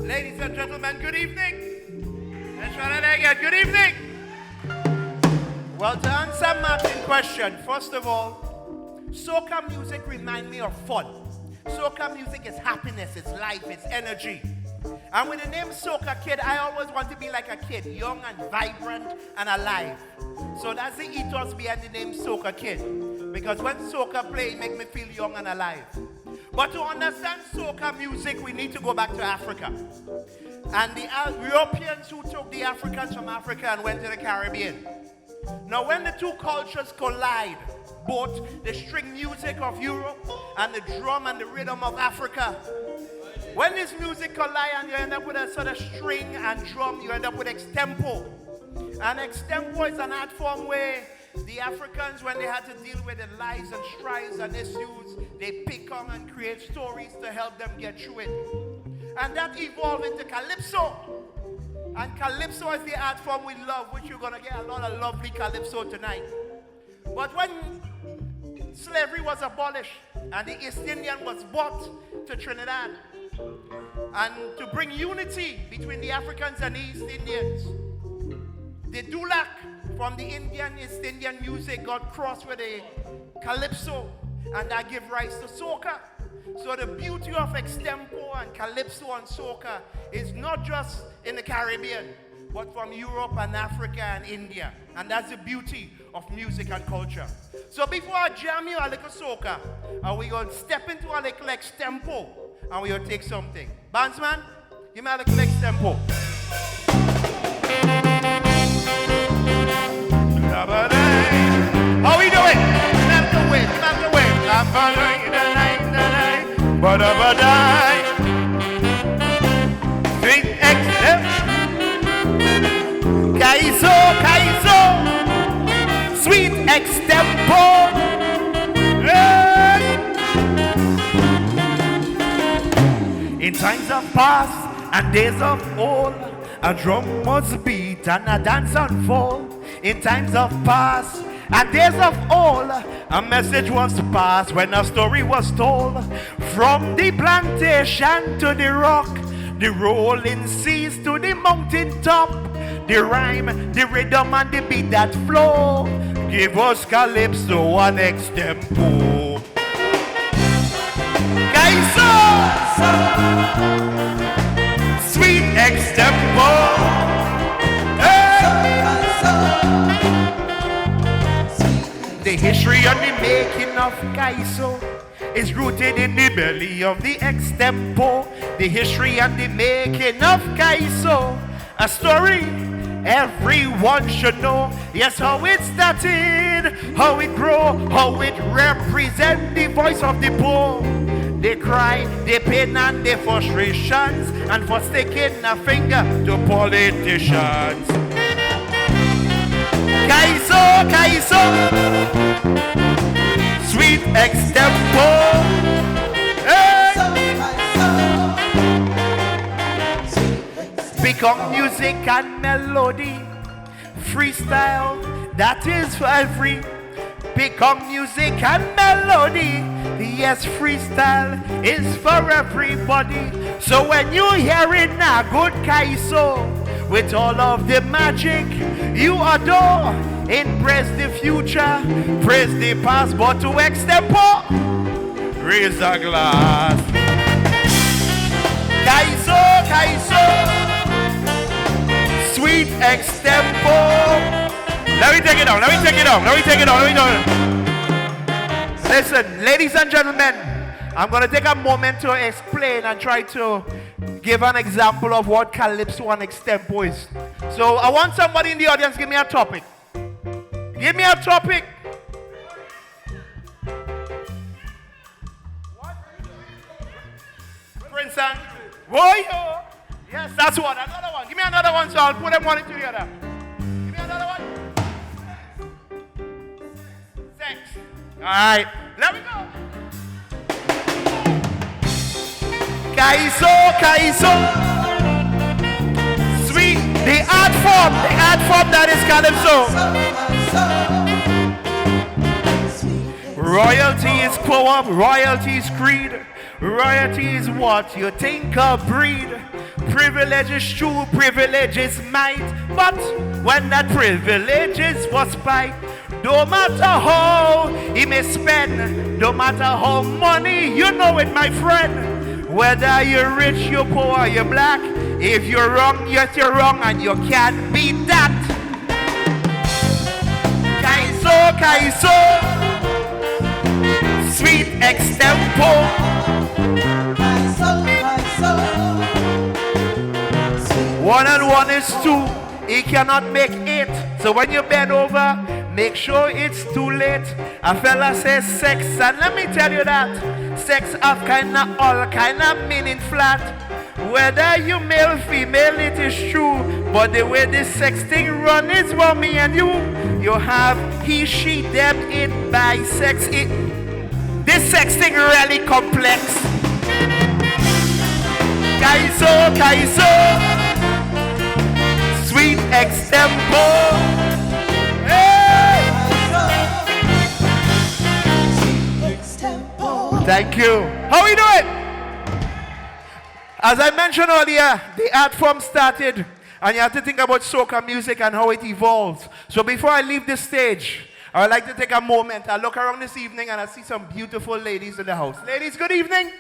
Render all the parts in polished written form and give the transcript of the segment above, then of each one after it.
Ladies and gentlemen, good evening. Let's try that again. Good evening. Well, to answer Martin's question, first of all, soca music reminds me of fun. Soca music is happiness, it's life, it's energy. And with the name Soca Kid, I always want to be like a kid, young and vibrant and alive. So that's the ethos behind the name Soca Kid. Because when soca play, it makes me feel young and alive. But to understand soca music, we need to go back to Africa. And the Europeans who took the Africans from Africa and went to the Caribbean. Now when the two cultures collide, both the string music of Europe and the drum and the rhythm of Africa, when this music collide and you end up with a sort of string and drum, you end up with extempo. And extempo is an art form where the Africans, when they had to deal with the lies and strifes and issues, they pick on and create stories to help them get through it. And that evolved into calypso. And calypso is the art form we love, which you're going to get a lot of lovely calypso tonight. But when slavery was abolished and the East Indian was brought to Trinidad, and to bring unity between the Africans and the East Indians, the dulak from the East Indian music got crossed with a calypso, and that gave rise to soca. So the beauty of extempo and calypso and soca is not just in the Caribbean, but from Europe and Africa and India. And that's the beauty of music and culture. So before I jam you a little soca, we're going to step into a little extempo, and we're going to take something. Bandsman, give me a little extempo. How we doing? Snap the way, snap the way. Sweet extempo. Kaiso, kaiso. Sweet extempo. In times of past and days of old, a drum was beat and a dance unfold. In times of past and days of old, a message was passed when a story was told. From the plantation to the rock, the rolling seas to the mountain top, the rhyme, the rhythm and the beat that flow give us calypso and extempo. Kaiso, sweet extempo. The history and the making of Kaiso is rooted in the belly of the extempo. The history and the making of Kaiso, a story everyone should know. Yes, how it started, how it grew, how it represents the voice of the poor. They cry, they pain and their frustrations, and for sticking a finger to politicians. Kaiso, kaiso, sweet extempo. Hey. Become music and melody, freestyle, that is for every. Become music and melody, yes, freestyle is for everybody. So when you hear it now, good kaiso, with all of the magic you adore, embrace the future, praise the past, but to extempo, raise a glass. Kaiso, kaiso, sweet extempo. Let me take it down. Listen, ladies and gentlemen, I'm going to take a moment to explain and try to give an example of what calypso and extempo is. So I want somebody in the audience, give me a topic. Give me a topic. What? Prince and Woyo. Yes, that's one. Another one. Give me another one so I'll put them one together. Give me another one. Sex. All right. Let me go. Kaiso, kaiso. Sweet. The art form that is calypso. Royalty is poem, royalty is creed. Royalty is what you think of breed. Privilege is true, privilege is might. But when that privilege is for spite, no matter how he may spend, no matter how money, you know it, my friend. Whether you're rich, you're poor, or you're black, if you're wrong, yet you're wrong, and you can't beat that. Kaiso, Kaiso, sweet extempo. One and one is two. He cannot make it. So when you bend over, make sure it's too late. A fella says sex, and let me tell you that sex have kinda all kinda meaning flat. Whether you male, female, it is true. But the way this sex thing run is for me and you. You have he, she, them, it, by sex, it. This sex thing really complex. Kaiso, Kaiso, sweet extempo. Hey! Thank you. How we doing? As I mentioned earlier, the art form started, and you have to think about soca music and how it evolves. So before I leave this stage, I would like to take a moment. I look around this evening and I see some beautiful ladies in the house. Ladies, good evening.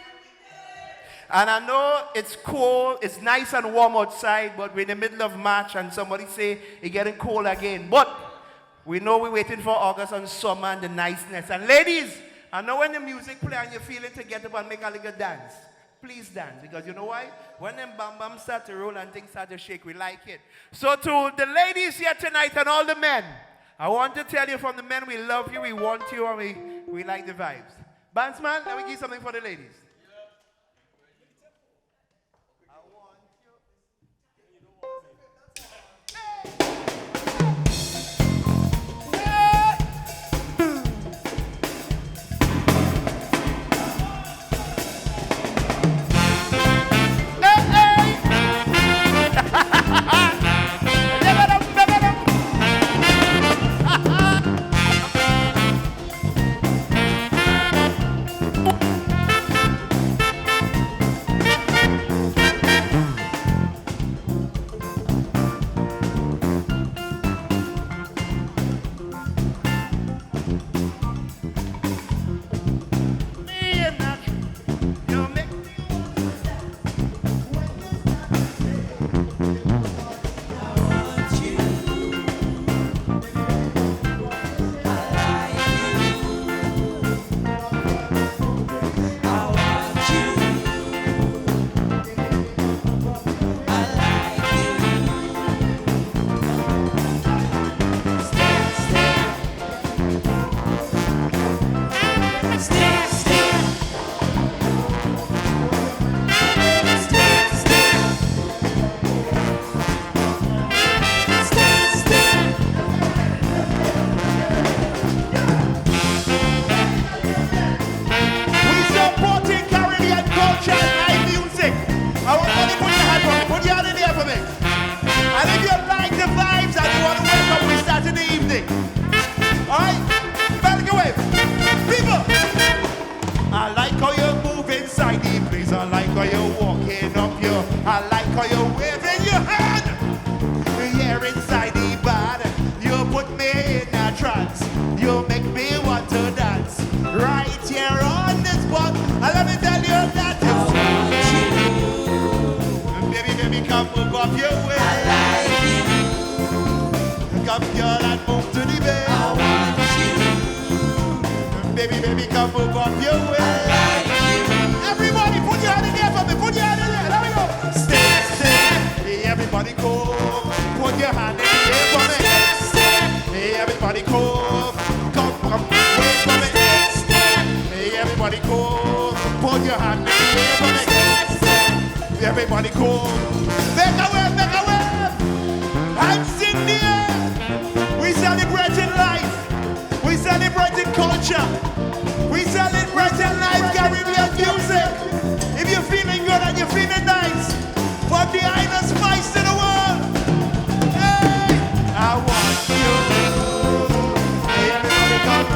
And I know it's cold, it's nice and warm outside, but we're in the middle of March and somebody say it's getting cold again. But we know we're waiting for August and summer and the niceness. And ladies, I know when the music plays and you're feeling to get up and make a little dance, please dance. Because you know why? When them bam bam start to roll and things start to shake, we like it. So to the ladies here tonight and all the men, I want to tell you from the men, we love you, we want you, and we like the vibes. Bandsman, let me give something for the ladies. Everybody cool. Make a wave, make a wave. Hands in the air. We celebrating life. We celebrating culture. We celebrating life, Caribbean music. If you're feeling good and you're feeling nice, from the island spice to the world. Hey, I want you. Hey, everybody come.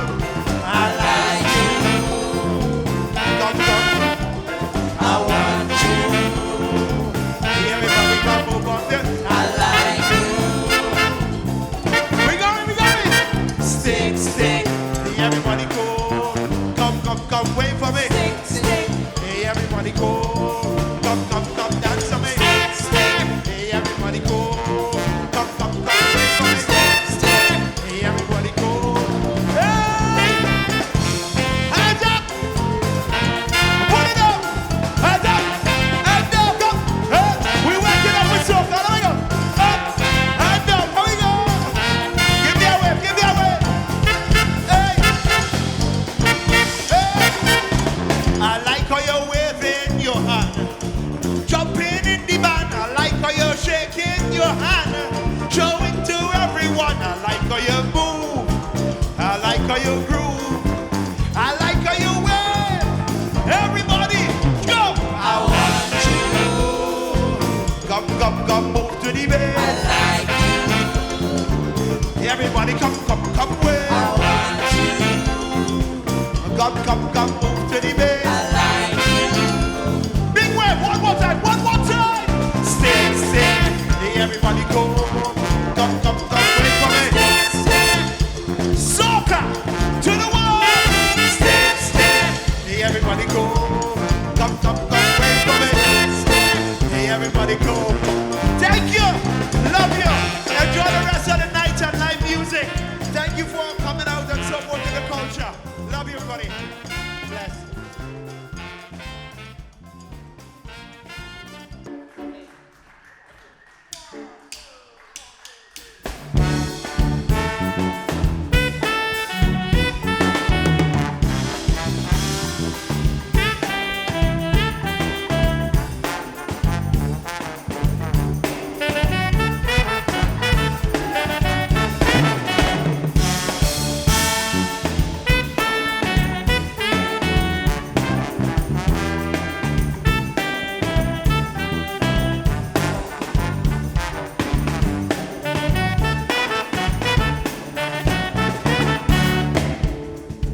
I like you. Come, come. stick. Hey, everybody go. Come, wait for me. Stick. Hey, everybody go. Come, dance for me. Stick. Hey, everybody go. Come, wait for me. Stick. Hey, everybody go. Hey! Hands up! Put it up! Hands up! Hands up! Go! Hey! We wake it up with soca. Let me go. Up! Hands up! Here we go! Give me a wave! Give me a wave! Hey! Hey! I like how you're waving your hand, jumping in the band. I like how you're shaking your hand, showing to everyone. I like how you move. I like how you groove. I like how you wave. Everybody, go! I want you. Come, move to the beat. I like you. Everybody, come, wave. I want you. Come, move to the beat. I like you. Big wave, one more time. Stick. Hey, everybody go. Come, wait for me. Soca to the wall. Stick. Hey, everybody go. Come, wait for me. Hey, everybody go. Thank you. Love you. Enjoy the rest of the night and live music. Thank you for coming out and supporting the culture. Love you, everybody. Bless.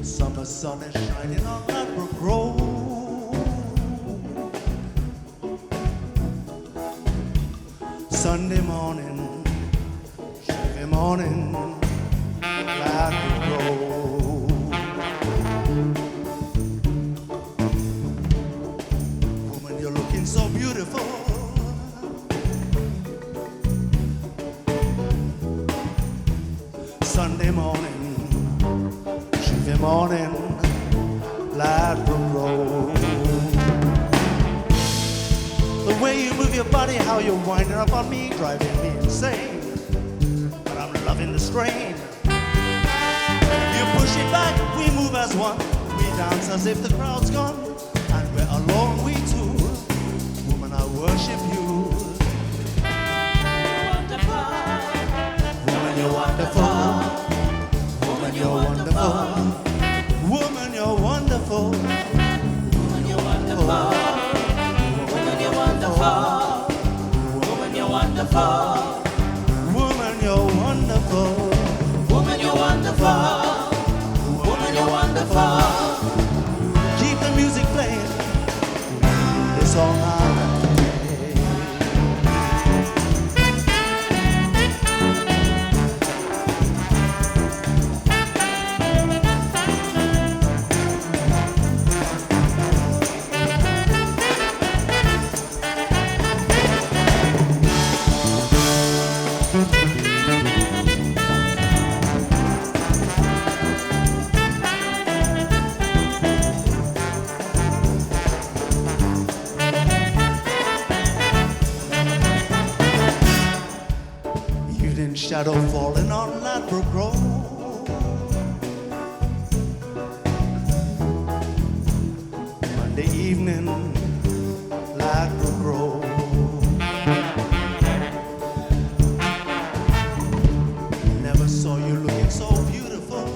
Summer sun is shining on Ladbroke Road. Sunday morning, Saturday morning, Ladbroke Road. Woman, you're looking so beautiful. Sunday morning, Tuesday morning, Ladbroke Road. The way you move your body, how you're winding up on me, driving me insane. But I'm loving the strain. You push it back, we move as one. We dance as if the crowd's gone, and we're alone, we two. Woman, I worship you. Woman, you're wonderful. Woman, you're wonderful. Woman, you're wonderful. Woman, you're wonderful. Woman, you're wonderful. Woman, you're wonderful. Woman, you're wonderful. Woman, you're wonderful. Woman, you're wonderful. Keep the music playing. It's all night. Shadow falling on Ladbroke Road. Monday evening, Ladbroke Road. Never saw you looking so beautiful.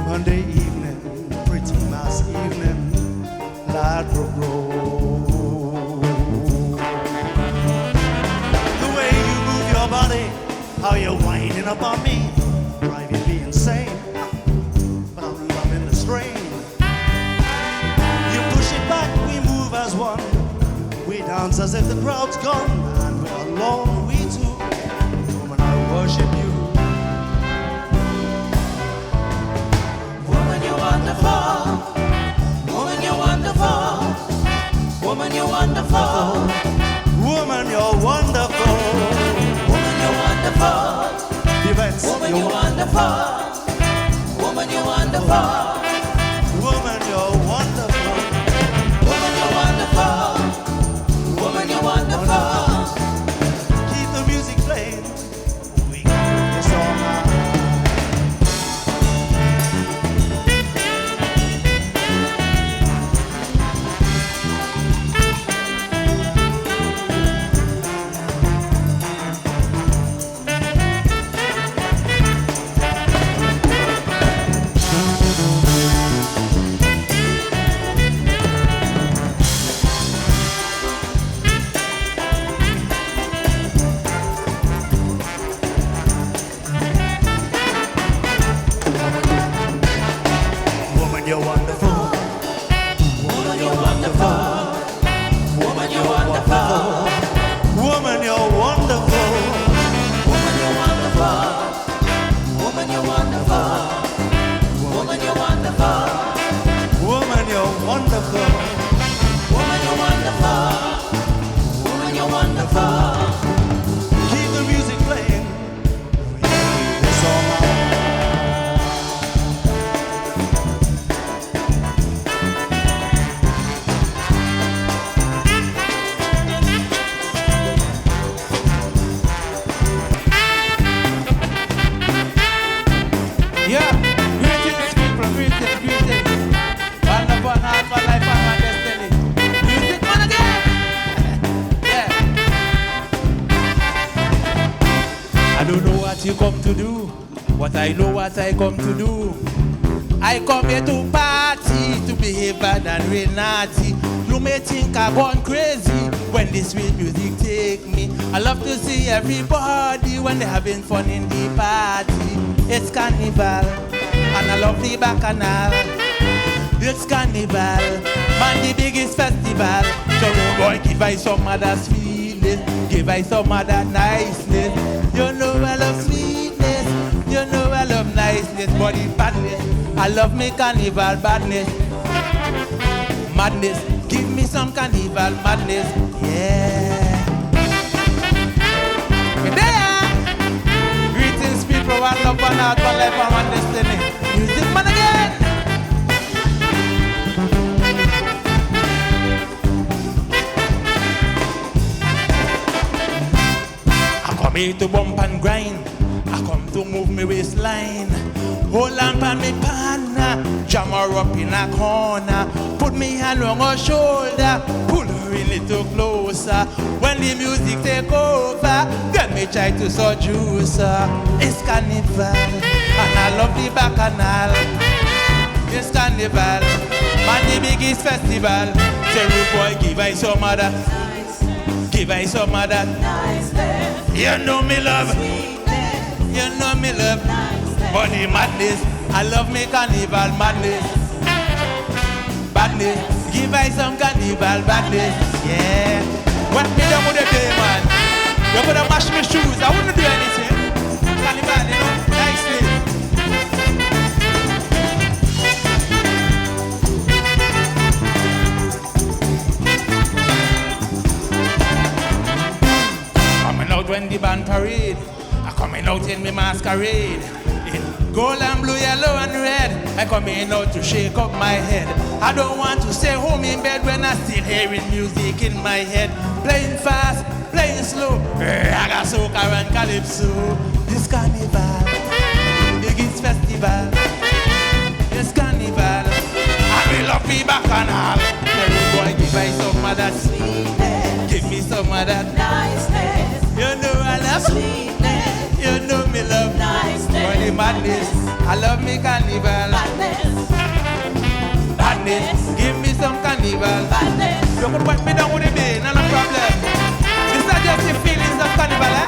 Monday evening, pretty mass evening, Ladbroke Road. How you're winding up on me, driving me insane. But I'm loving the strain. You push it back, we move as one. We dance as if the crowd's gone, and we're alone, we two. Woman, I you're wonderful. Woman, you're wonderful. Woman, you're wonderful. Woman, you're wonderful. Woman, you're wonderful. Keep the music playing. We can do this all night. Woman, you're wonderful. Woman, you're wonderful. Woman, you're wonderful. Woman, you're wonderful. Woman, you're wonderful. Woman, you're wonderful. Woman, you're wonderful. Woman, you're wonderful. Woman, you're wonderful. Woman, you're wonderful. Keep the music playing. We can do this all night. Yeah, greetings people, greetings, greetings. One love, one heart, one life, and one destiny. Music man again! Yeah. I don't know what you come to do, but I know what I come to do. I come here to party, to behave bad and real naughty. You may think I've gone crazy when this sweet music take me. I love to see everybody when they're having fun in the party. It's carnival, and I love the bacchanal. It's carnival, man, the biggest festival. So boy, give I some other sweetness, give I some other niceness. You know I love sweetness, you know I love niceness, body badness. I love me carnival badness, madness. Give me some carnival madness, yeah. You there? Greetings people, one love, one heart, one life, and one destiny. Music man again. I come here to bump and grind. I come to move me waistline. Hold on on me partner, jam her up in a corner. Put me hand on her shoulder, pull her a little closer. When the music take over, then me try to seduce her. It's carnival, and I love the bacchanal. It's carnival, man, the biggest festival. Tell you boy, give I some of that, give I some of that. You know me love, you know me love. Body madness, I love me carnival madness. Badness, give I some carnival badness, yeah. What me done with the day, man? You could have washed my shoes, I wouldn't do anything. Carnival, you know, nicely. Coming out when the band parade, I coming out in me masquerade. Gold and blue, yellow and red, I coming out to shake up my head. I don't want to stay home in bed when I'm still hearing music in my head. Playing fast, playing slow, I got Soca and Calypso. This carnival, biggest festival. This carnival, I will love me bacchanal. Every boy give me some of that sweetness, give me some of that niceness. You know I love sweetness. You know me love niceness, body madness. I love me carnival badness. Badness, give me some carnival badness. You could watch me down with the beat, no problem. These are just the feelings of carnival, eh?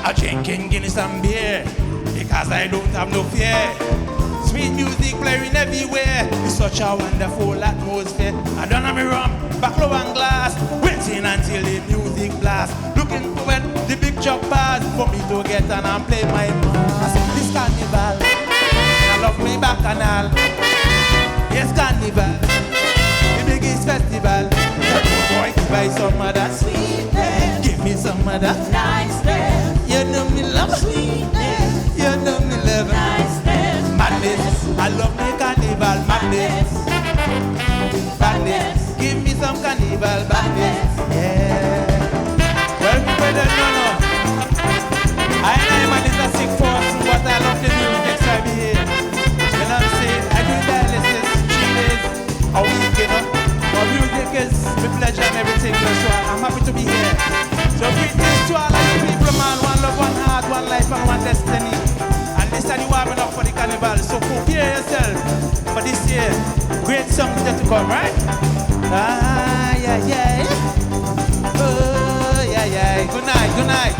I'm drinking Guinness and beer, because I don't have no fear. Sweet music playing everywhere. It's such a wonderful atmosphere. I don't have me rum, baklava and glass, waiting until the music blast. Looking for when the big chop pass for me to get on and play my mass. This carnival, I love me bacchanal. Yes, carnival, the biggest festival. Boy, give me some of that Sweetness, give me some of that. niceness, You know me love, sweetness, you know me love. niceness, Madness, I love me carnival. Madness, madness, give me some carnival. Madness, yeah. Well, people don't know. I am a little sick force, but I love the music next time here. You know what I'm saying? I do dialysis 3 days a week, you know. But music is my pleasure and everything, so I'm happy to be here. So greetings to all of you people, man. One love, one heart, one life, and one destiny. And this time you warming up for the carnival, so prepare yourself for this year. Great songs yet to come, right? Ah, yeah, yeah. Oh, yeah, yeah. Good night, good night.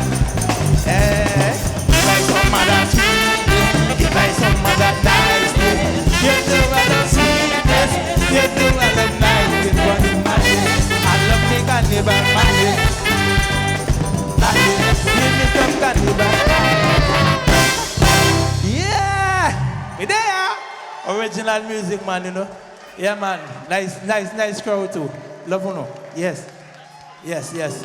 Give me some of that sweetness, give me some of that niceness. You know I love sweetness, you know I love niceness. But it's madness, I love me carnival. Madness, madness, give me some carnival. Yeah, we there. Original music, man, you know. Yeah, man. Nice crowd too. Love you know. Yes, yes, yes.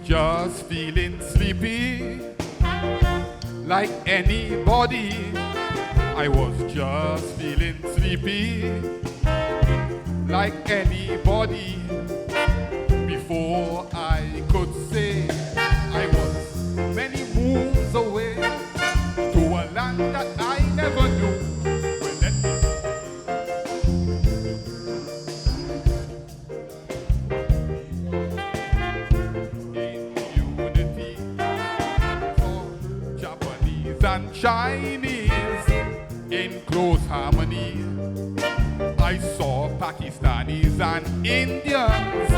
Just feeling sleepy like anybody. I was just feeling sleepy like anybody. Before I could say I was many moons away to a land that I never knew. Well, let me and Chinese in close harmony. I saw Pakistanis and Indians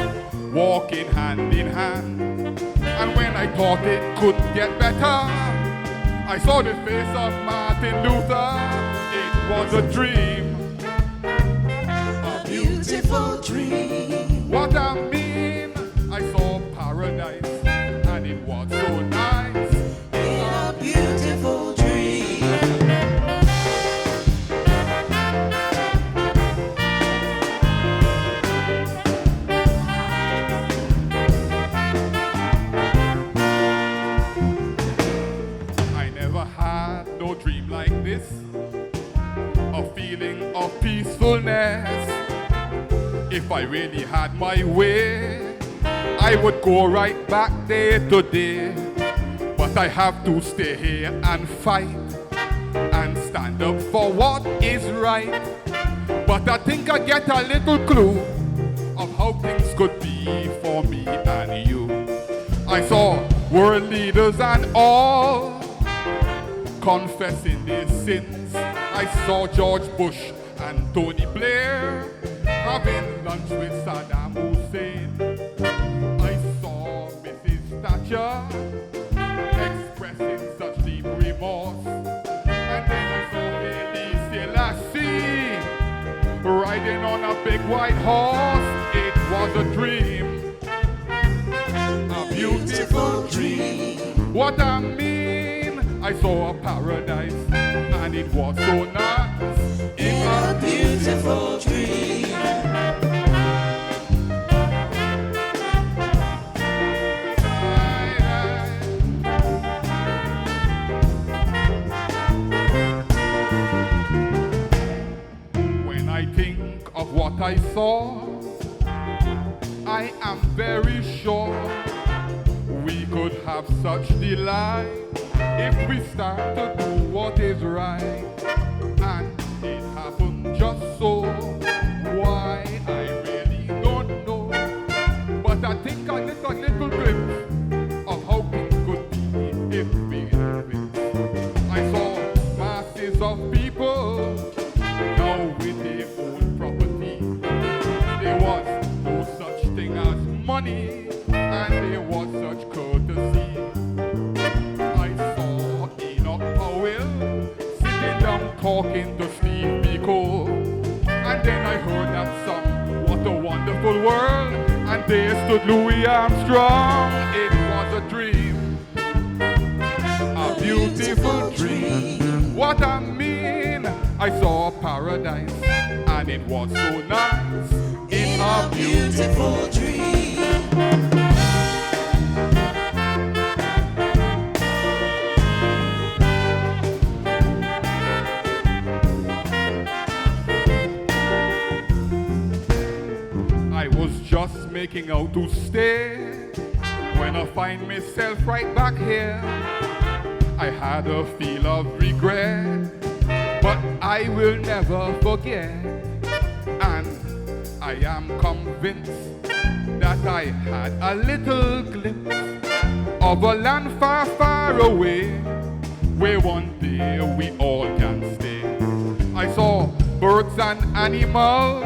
walking hand in hand. And when I thought it could get better, I saw the face of Martin Luther. It was a dream, a beautiful dream. What I mean, I saw paradise and it was so nice. A beautiful dream. I never had no dream like this, a feeling of peacefulness. If I really had my way, I would go right back day to day. But I have to stay here and fight and stand up for what is right. But I think I get a little clue of how things could be for me and you. I saw world leaders and all confessing their sins. I saw George Bush and Tony Blair having lunch with Saddam Hussein. I saw Mrs. Thatcher expressing such deep remorse. And then I saw Haile Selassie riding on a big white horse. It was a dream, a beautiful dream. What I mean, I saw a paradise and it was so nice. It was A beautiful dream. When I think of what I saw, I am very sure we could have such delight if we start to do what is right. And it happened just so. Why, I really don't know. But I think I get a little glimpse of how things could be if we live it. I saw masses of people now with their own property. There was no such thing as money, and there was such courtesy. I saw Enoch Powell talking to Steve Biko. And then I heard that song, What a Wonderful World. And there stood Louis Armstrong. It was a dream, a beautiful dream. What I mean, I saw paradise, and it was so nice in a beautiful dream. I was just making out to stay when I find myself right back here. I had a feel of regret, but I will never forget. And I am convinced that I had a little glimpse of a land far, far away, where one day we all can stay. I saw birds and animals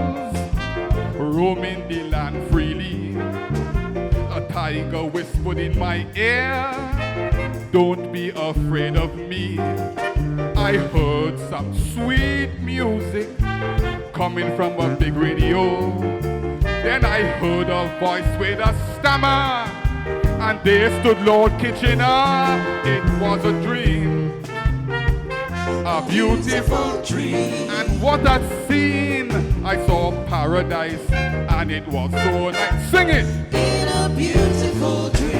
roaming the land freely. A tiger whispered in my ear, don't be afraid of me. I heard some sweet music coming from a big radio. Then I heard a voice with a stammer, and there stood Lord Kitchener. It was a dream, a beautiful dream. And what I'd seen, I saw paradise, and it was so nice. Sing it! In a beautiful dream.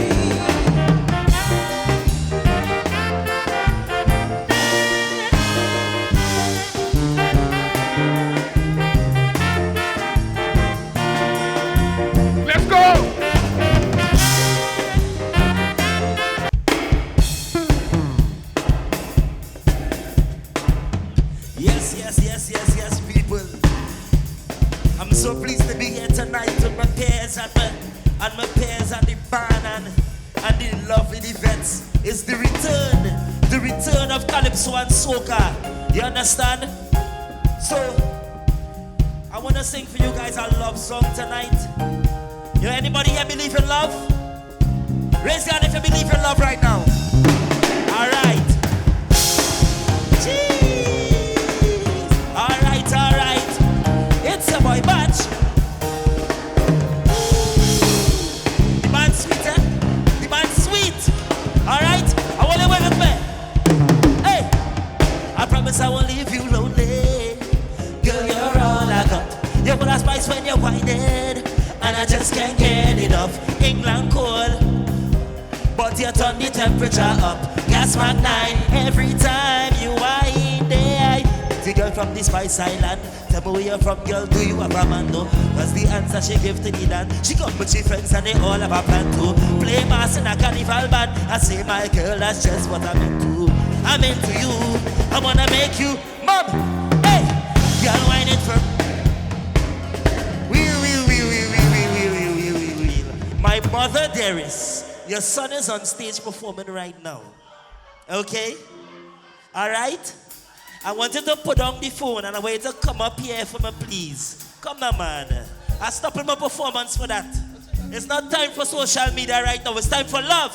Let's go! Yes, people. I'm so pleased to be here tonight with my peers and my peers and the band and the lovely events. It's the return of Calypso and Soca. You understand? So, I want to sing for you guys a love song tonight. You know, anybody here believe in love? Raise your hand if you believe in love right now. All right. Alright. It's a boy batch. The man's sweet, eh? The man's sweet. Alright? I want you wait with me. Hey! I promise I won't leave you lonely. Girl, you're all I got. You're full of spice when you're whining, and I just can't get enough. England cold, but you turn the temperature up. Gas Mark 9 every time you whine there. The girl from the Spice Island, tell me where you're from, girl, do you have a man, no? Cause the answer she give to the dance, she come with she friends and they all have a plan to play mass in a carnival band. I say, my girl, that's just what I'm into. I'm into you, I wanna make you mom. Hey, girl, whine it for wheel. My mother dearest, your son is on stage performing right now. Okay? Alright? I want you to put down the phone and I want you to come up here for me, please. Come now, man. I'm stopping my performance for that. It's not time for social media right now. It's time for love.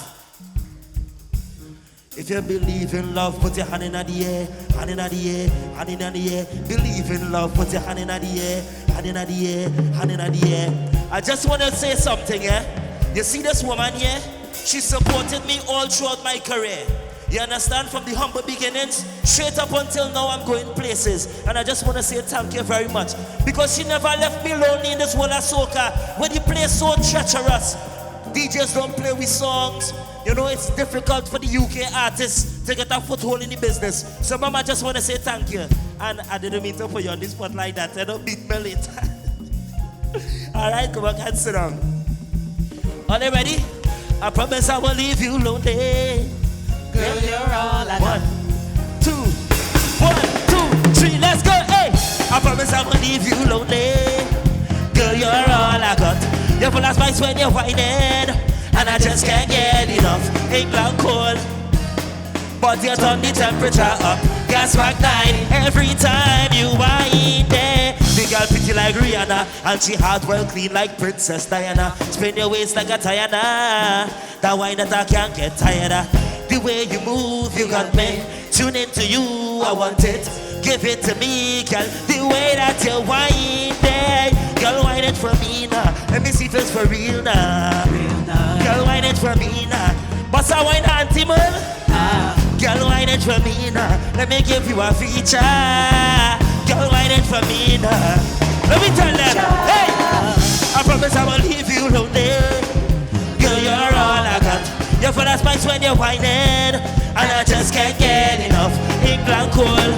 If you believe in love, put your hand in the air, hand in the air, hand in the air. Believe in love, put your hand in the air, hand in the air, hand in the air. I just want to say something, eh? You see this woman here? She supported me all throughout my career. You understand? From the humble beginnings, straight up until now, I'm going places. And I just want to say thank you very much. Because she never left me lonely in this world of soca, where the place so treacherous. DJs don't play with songs. You know, it's difficult for the UK artists to get a foothold in the business. So, Mama, I just want to say thank you. And I didn't mean to put you on the spot like that. I don't beat me late. All right, come on, can sit down. Are they ready? I promise I won't leave you lonely. Girl, you're all I got. 1, 2, 1, 2, 3, let's go, hey! I promise I won't leave you lonely. Girl, you're all I got. You're full of spice when you're whining, and I just can't get enough. England cold, but you turn the temperature up. Gas Mark 9 every time you whine there. The girl pretty like Rihanna, and she heart well clean like Princess Diana. Spin your waist like a Diana. That wine that I can't get tired of. The way you move, you got me. Tune into you, I want it. Give it to me, girl, the way that you whine there. Girl, whine it for me now. Let me see if it's for real now. Girl, whine it for me now. Bossa wine auntie man. Girl, whine it for me now. Let me give you a feature. Girl, whine it for me now. Let me tell them, hey, I promise I won't leave you lonely. Girl, you're all I got. You're full of spice when you're whining, and I just can't get enough. England cold,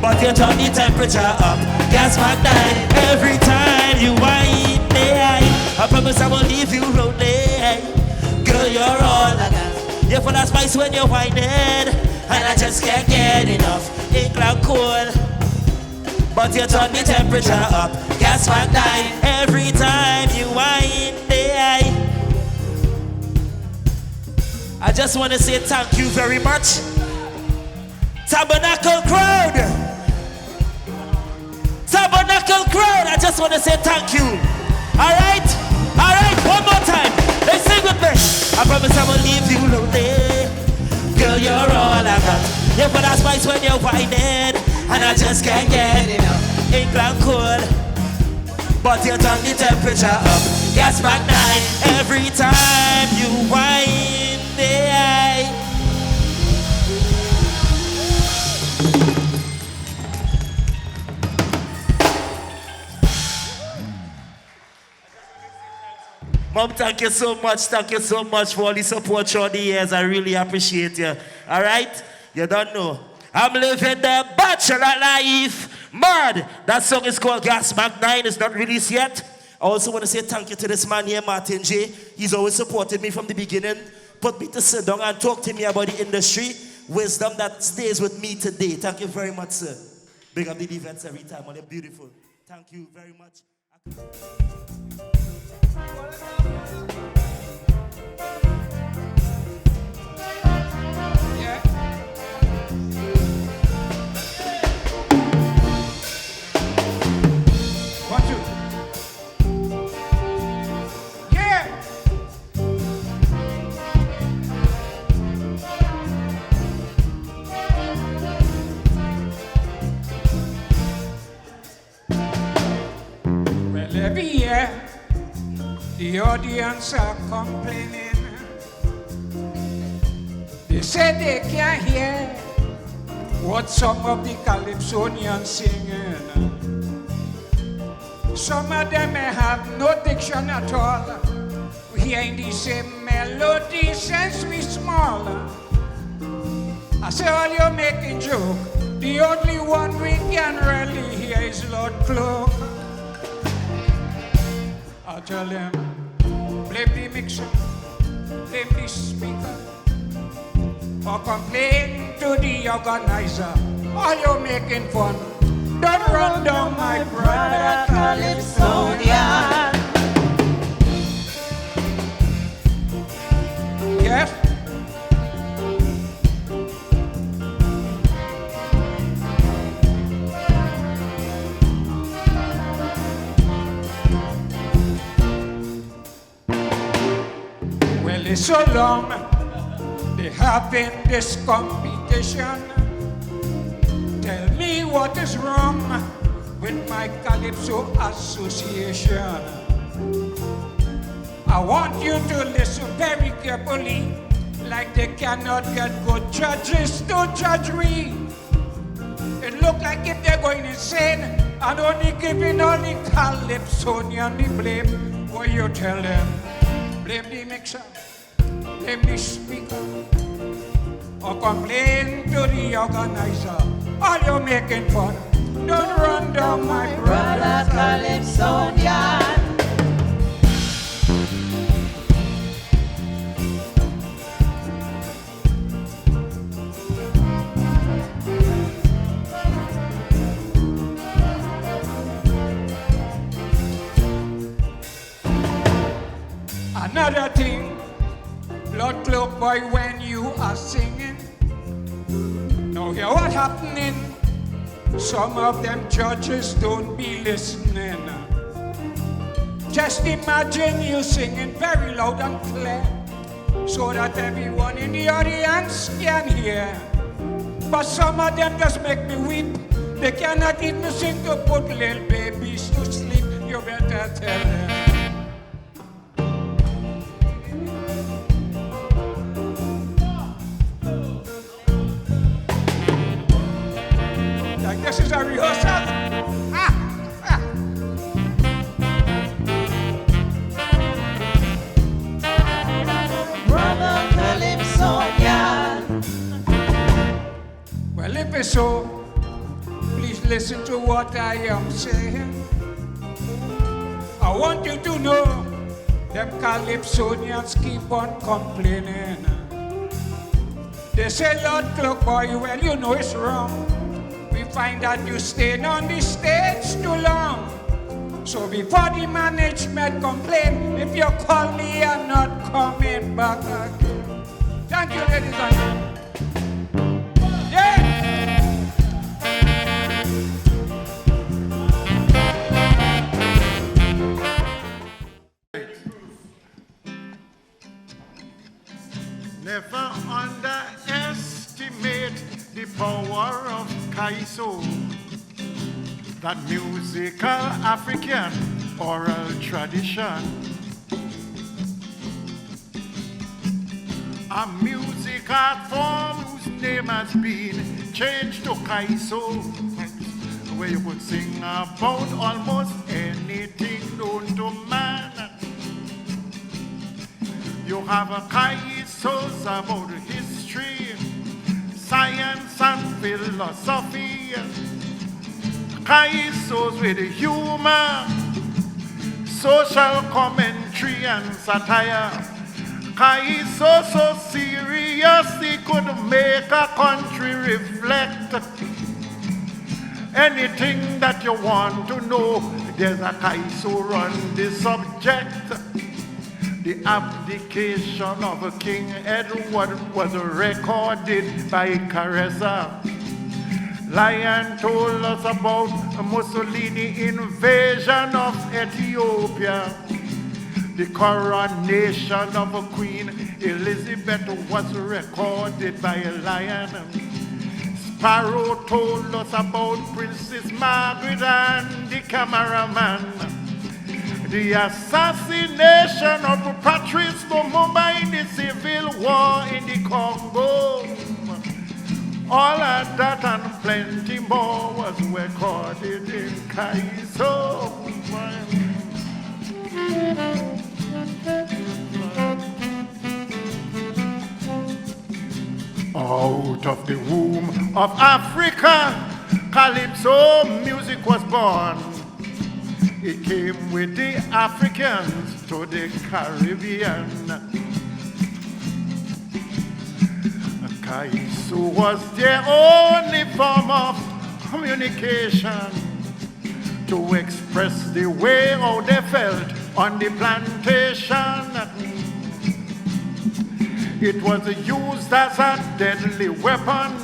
but you turn the temperature up. Gas back down every time you whine. I promise I won't leave you lonely. Girl, you're all I got. You're full of spice when you're whining, and I just can't get enough. England cold, but you turn the temperature up. Gas back down every time you whine. I just want to say thank you very much. Tabernacle crowd. Tabernacle crowd. I just want to say thank you. Alright? Alright, one more time. Let's sing with me. I promise I won't leave you lonely. Girl, you're all I got. You put that spice when you're whining, and I just can't get enough. England cold, but you turn the temperature up. Gas back 9 every time you whine. Mom, thank you so much. Thank you so much for all the support throughout the years. I really appreciate you. All right? You don't know. I'm living the bachelor life. Mad. That song is called Gas Back 9. It's not released yet. I also want to say thank you to this man here, Martin J. He's always supported me from the beginning. Put me to sit down and talk to me about the industry. Wisdom that stays with me today. Thank you very much, sir. Big up the events every time. Well, they're beautiful. Thank you very much. Yeah. One, two. Yeah. Well, every year the audience are complaining. They say they can't hear what some of the Calypsonians singing. Some of them may have no diction at all. We hear the same melody since we small. I say all you're making joke. The only one we can really hear is Lord Cloak. I tell them, blame the mixer, blame the speaker, or complain to the organizer. Are you making fun? Don't run down my brother Calypsonian. Yes? Well, it's so long they having this competition. Tell me what is wrong with my Calypso Association. I want you to listen very carefully, like they cannot get good judges to judge me. It look like if they're going insane and only giving all the Calypsonian the blame. What you tell them? Blame the mixer, blame the speaker, or complain to the organizer. Are you making fun? Don't run down my brother Calypsonian. Another thing, Lord Cloak Boy, when you are singing, now hear what happening. Some of them judges don't be listening. Just imagine you singing very loud and clear, so that everyone in the audience can hear. But some of them just make me weep. They cannot even sing to put little babies to sleep. You better tell them. Like this is a rehearsal. Brother Calypsonian. Well, if it's so, please listen to what I am saying. I want you to know them Calypsonians keep on complaining. They say, Lord Clockboy, well, you know it's wrong. We find that you staying on the stage too long. So before the management complain, if you call me, I'm not coming back again. Thank you, ladies and gentlemen. Yeah. Never underestimate the power of Kaiso, that musical African oral tradition. A music art form whose name has been changed to Kaiso, where you could sing about almost anything known to man. You have a Kaisos about history, science and philosophy. Kaisos with humor, social commentary and satire. Kaisos so serious he could make a country reflect. Anything that you want to know, there's a Kaiso on the subject. The abdication of King Edward was recorded by ACASA. Lion told us about Mussolini's invasion of Ethiopia. The coronation of Queen Elizabeth was recorded by a lion. Sparrow told us about Princess Margaret and the cameraman. The assassination of Patrice Lumumba in the civil war in the Congo. All of that and plenty more was recorded in Kaiso. Out of the womb of Africa, Calypso music was born. It came with the Africans to the Caribbean. Kaiso was their only form of communication to express the way how they felt on the plantation. It was used as a deadly weapon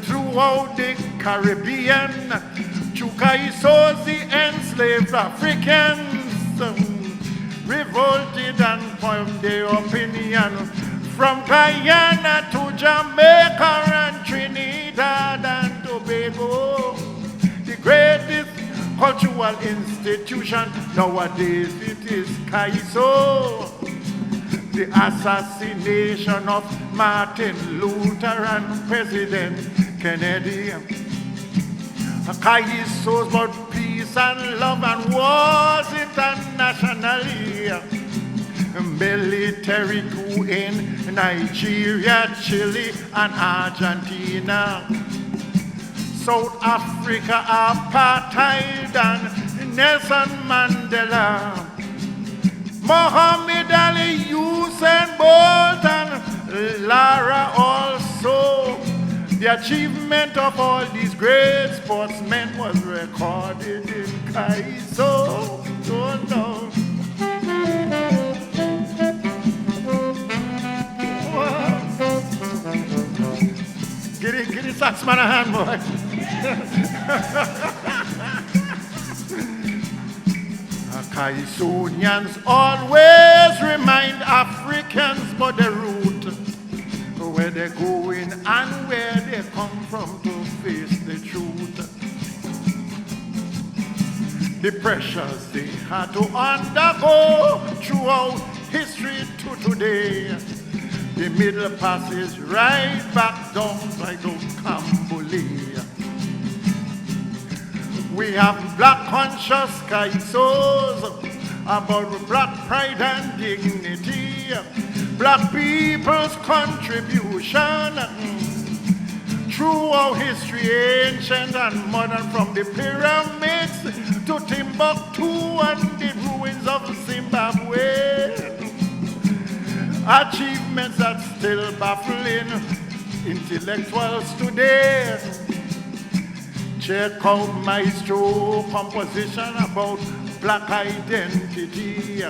throughout the Caribbean. To Kaisos, the enslaved Africans revolted and formed their opinion. From Guyana to Jamaica and Trinidad and Tobago, the greatest cultural institution nowadays it is Kaiso. The assassination of Martin Luther and President Kennedy. Kaiso about peace and love and wars internationally. Military coup in Nigeria, Chile, and Argentina. South Africa, apartheid, and Nelson Mandela. Muhammad Ali, Usain Bolt, and Lara also. The achievement of all these great sportsmen was recorded in Kaiso. Oh no. Get the sax man a hand, boy. Calypsonians always remind Africans about the root where they're going and where they come from to face the truth. The pressures they had to undergo throughout history to today. The middle passes right back down like those Cambodia. We have black conscious calypsos about black pride and dignity. Black people's contribution throughout history, ancient and modern, from the pyramids to Timbuktu and the ruins of Zimbabwe. Achievements that still baffling intellectuals today. Check out Maestro composition about black identity.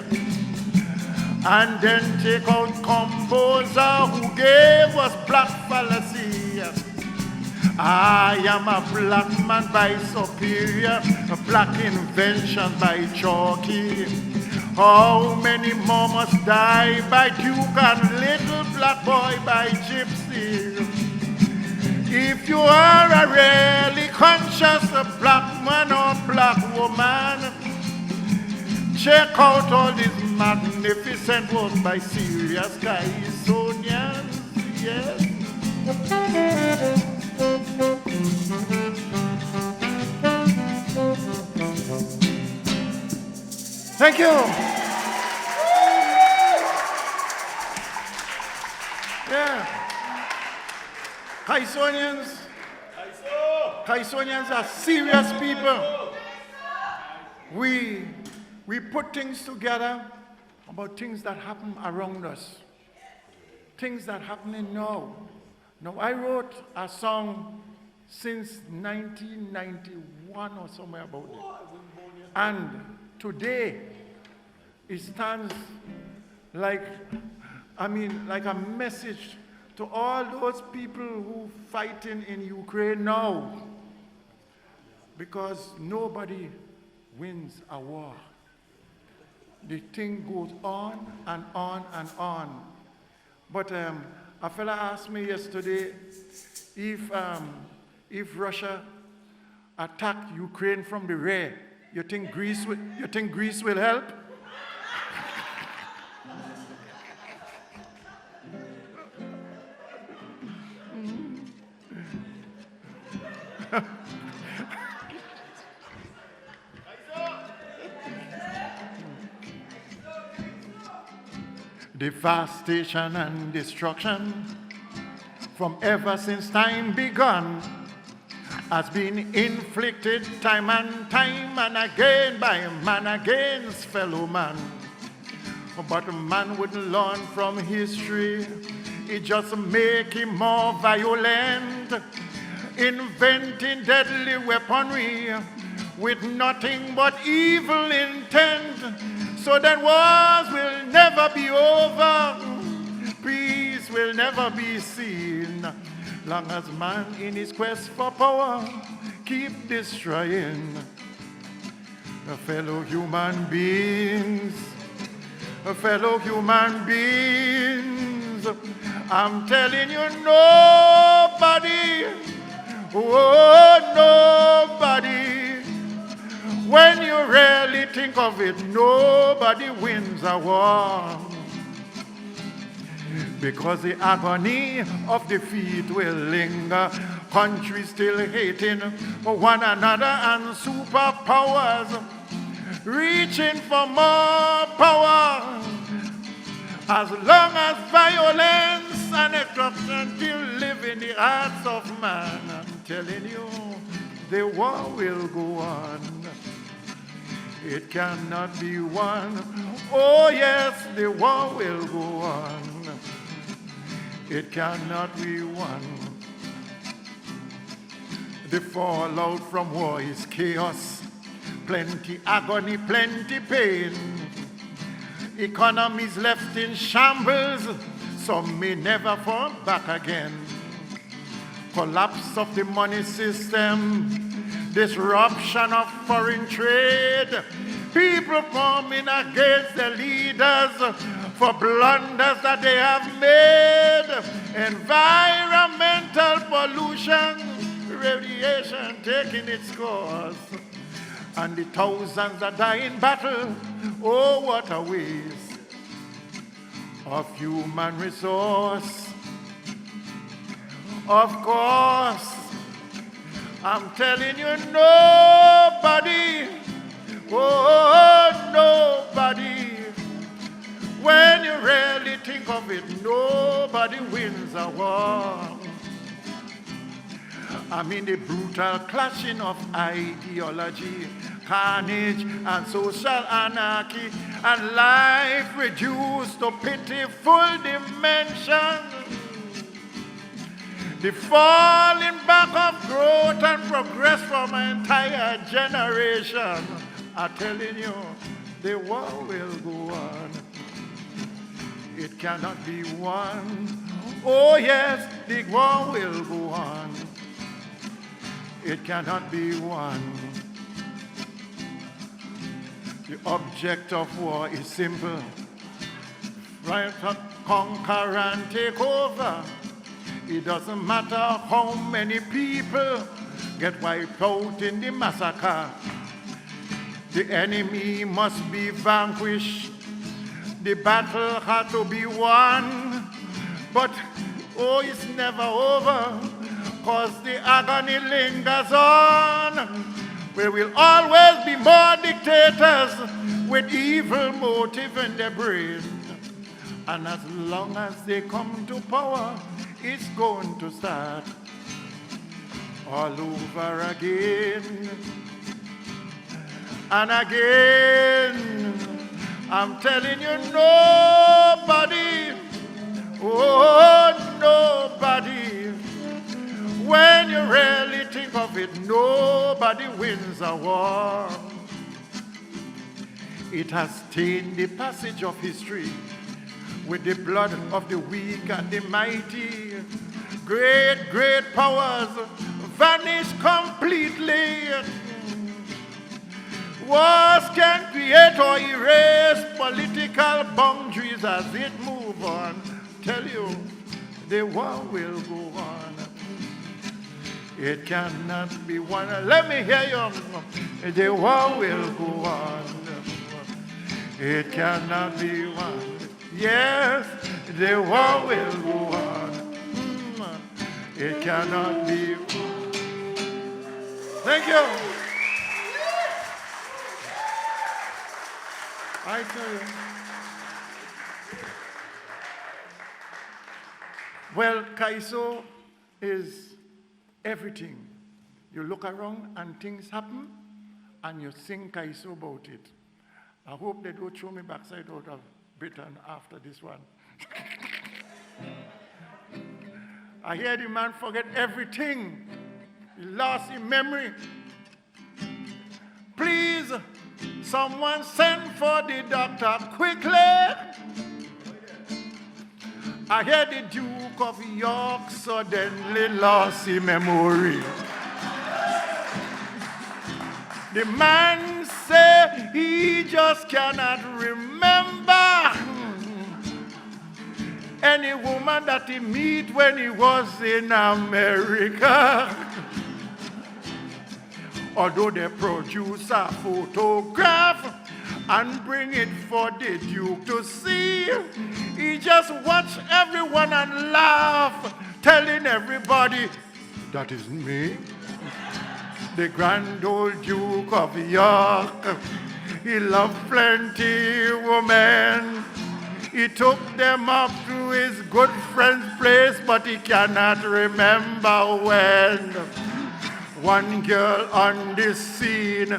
And then take out composer who gave us black fallacy. I am a black man by superior, a black invention by chalky. How many more must die by Duke and little black boy by gypsy? If you are a really conscious black man or black woman, check out all these magnificent works by serious Calypsonians, yes. Thank you. Yeah. Calypsonians are serious people. We put things together about things that happen around us. Things that happening now. Now, I wrote a song since 1991 or somewhere about it. And today, it stands like a message to all those people who fighting in Ukraine now. Because nobody wins a war. The thing goes on and on and on. But a fella asked me yesterday if Russia attacked Ukraine from the rear, you think Greece will help? Devastation and destruction from ever since time begun has been inflicted time and again by man against fellow man. But man wouldn't learn from history. It just make him more violent, inventing deadly weaponry with nothing but evil intent. So that wars will never be over, peace will never be seen, long as man in his quest for power keep destroying fellow human beings. Fellow human beings, I'm telling you, nobody, oh nobody, when you really think of it, nobody wins a war. Because the agony of defeat will linger, countries still hating one another and superpowers reaching for more power. As long as violence and destruction still live in the hearts of man, I'm telling you, the war will go on. It cannot be won. Oh yes, the war will go on. It cannot be won. The fallout from war is chaos. Plenty agony, plenty pain. Economies left in shambles. Some may never fall back again. Collapse of the money system. Disruption of foreign trade. People forming against the leaders for blunders that they have made. Environmental pollution, radiation taking its course. And the thousands that die in battle, oh, what a waste of human resource. Of course, I'm telling you, nobody, oh, nobody, when you really think of it, nobody wins a war. I mean the brutal clashing of ideology, carnage and social anarchy, and life reduced to pitiful dimensions. The falling back of growth and progress from an entire generation. I'm telling you, the war will go on. It cannot be won. Oh yes, the war will go on. It cannot be won. The object of war is simple. Right to conquer and take over. It doesn't matter how many people get wiped out in the massacre. The enemy must be vanquished. The battle had to be won. But, oh, it's never over, because the agony lingers on. There will always be more dictators with evil motive in their brain. And as long as they come to power, it's going to start all over again and again. I'm telling you, nobody, oh, nobody, when you really think of it, nobody wins a war. It has stained the passage of history with the blood of the weak and the mighty. Great, great powers vanish completely. Wars can create or erase political boundaries as it moves on. Tell you, the war will go on. It cannot be won. Let me hear you. The war will go on. It cannot be won. Yes, the war will go on. It cannot be. Thank you. I tell you. Well, Calypso is everything. You look around and things happen, and you sing Calypso about it. I hope they don't throw me backside out of Britain after this one. I hear the man forget everything. He lost his memory. Please, someone send for the doctor quickly. I hear the Duke of York suddenly lost his memory. The man said he just cannot remember any woman that he meet when he was in America. Although they produce a photograph and bring it for the Duke to see, he just watch everyone and laugh, telling everybody, that is me. The grand old Duke of York, he loved plenty women. He took them up to his good friend's place, but he cannot remember when. One girl on this scene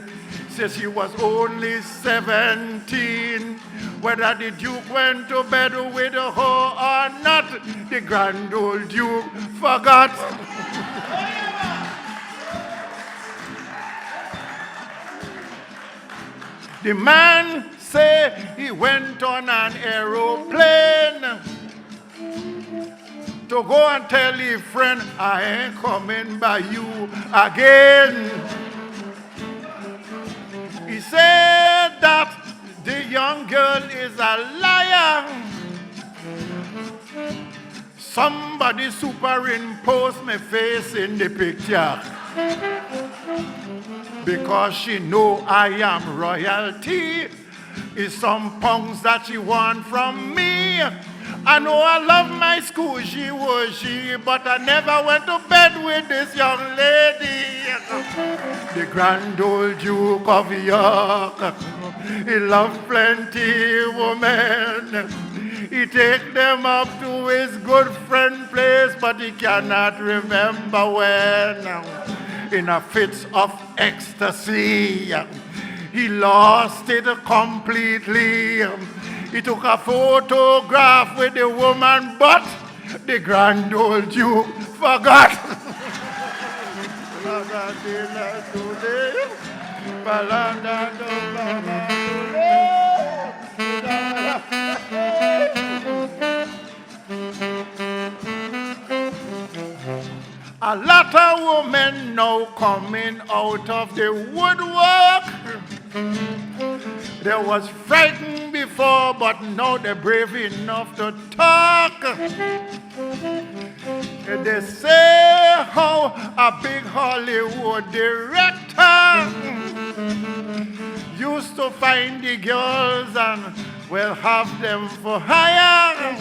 says she was only 17. Whether the Duke went to bed with her or not, the grand old Duke forgot. The man said he went on an aeroplane to go and tell his friend, I ain't coming by you again. He said that the young girl is a liar. somebody superimpose my face in the picture. Because she know I am royalty. It's some pounds that she want from me. I know I love my school, she was she, but I never went to bed with this young lady. The Grand Old Duke of York, he loved plenty women. He take them up to his good friend place, but he cannot remember when. In a fit of ecstasy, he lost it completely. He took a photograph with the woman, but the Grand Old Duke forgot. A lot of women now coming out of the woodwork. They was frightened before, but now they're brave enough to talk. They say how a big Hollywood director used to find the girls and will have them for hire.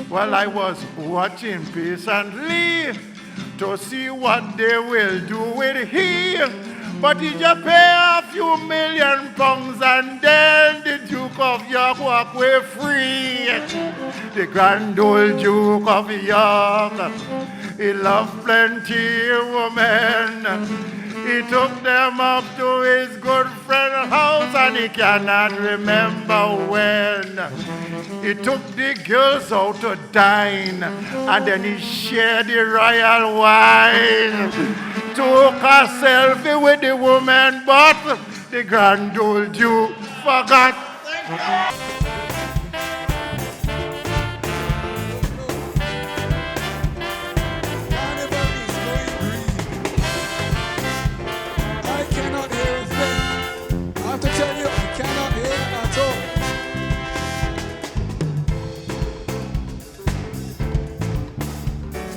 Well, I was watching patiently to see what they will do with him. But he just pay a few £1,000,000 and then the Duke of York walk away free. The Grand Old Duke of York, he loved plenty women. He took them up to his good friend's house and he cannot remember when. He took the girls out to dine and then he shared the royal wine. Took a selfie with the woman, but the Grand Old Duke forgot. I cannot hear a thing. I have to tell you, I cannot hear at all.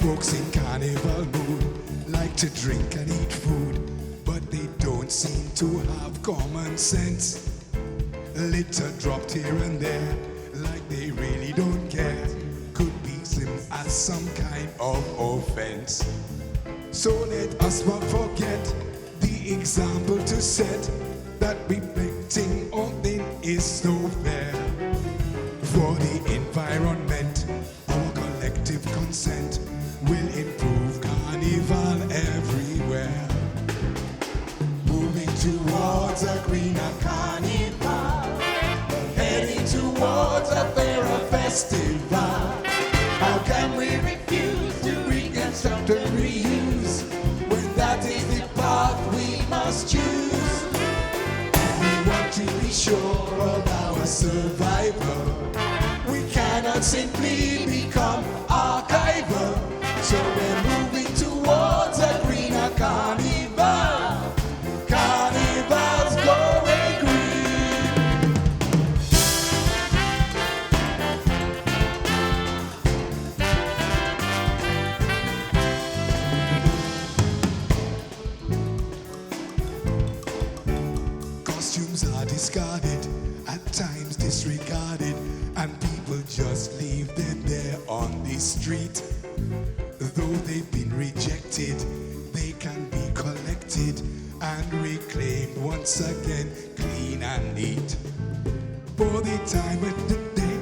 Folks in carnival mood like to drink and eat food, but they don't seem to have common sense. Litter dropped here and there, like they really don't care. Could be slim as some kind of offense. So let us not forget the example to set, that reflecting on thing is so fair. For the environment, our collective consent will improve carnival everywhere. Moving towards a greener carnival, heading towards a fairer festival. How can we refuse to reconstruct and reuse when that is the path we must choose? We want to be sure of our survival. We cannot simply become archival. So we're moving towards a greener carnival. Carnival's going green. Costumes are discarded, at times disregarded, and people just leave them there on the street. Though they've been rejected, they can be collected and reclaimed once again, clean and neat. For the time of the day,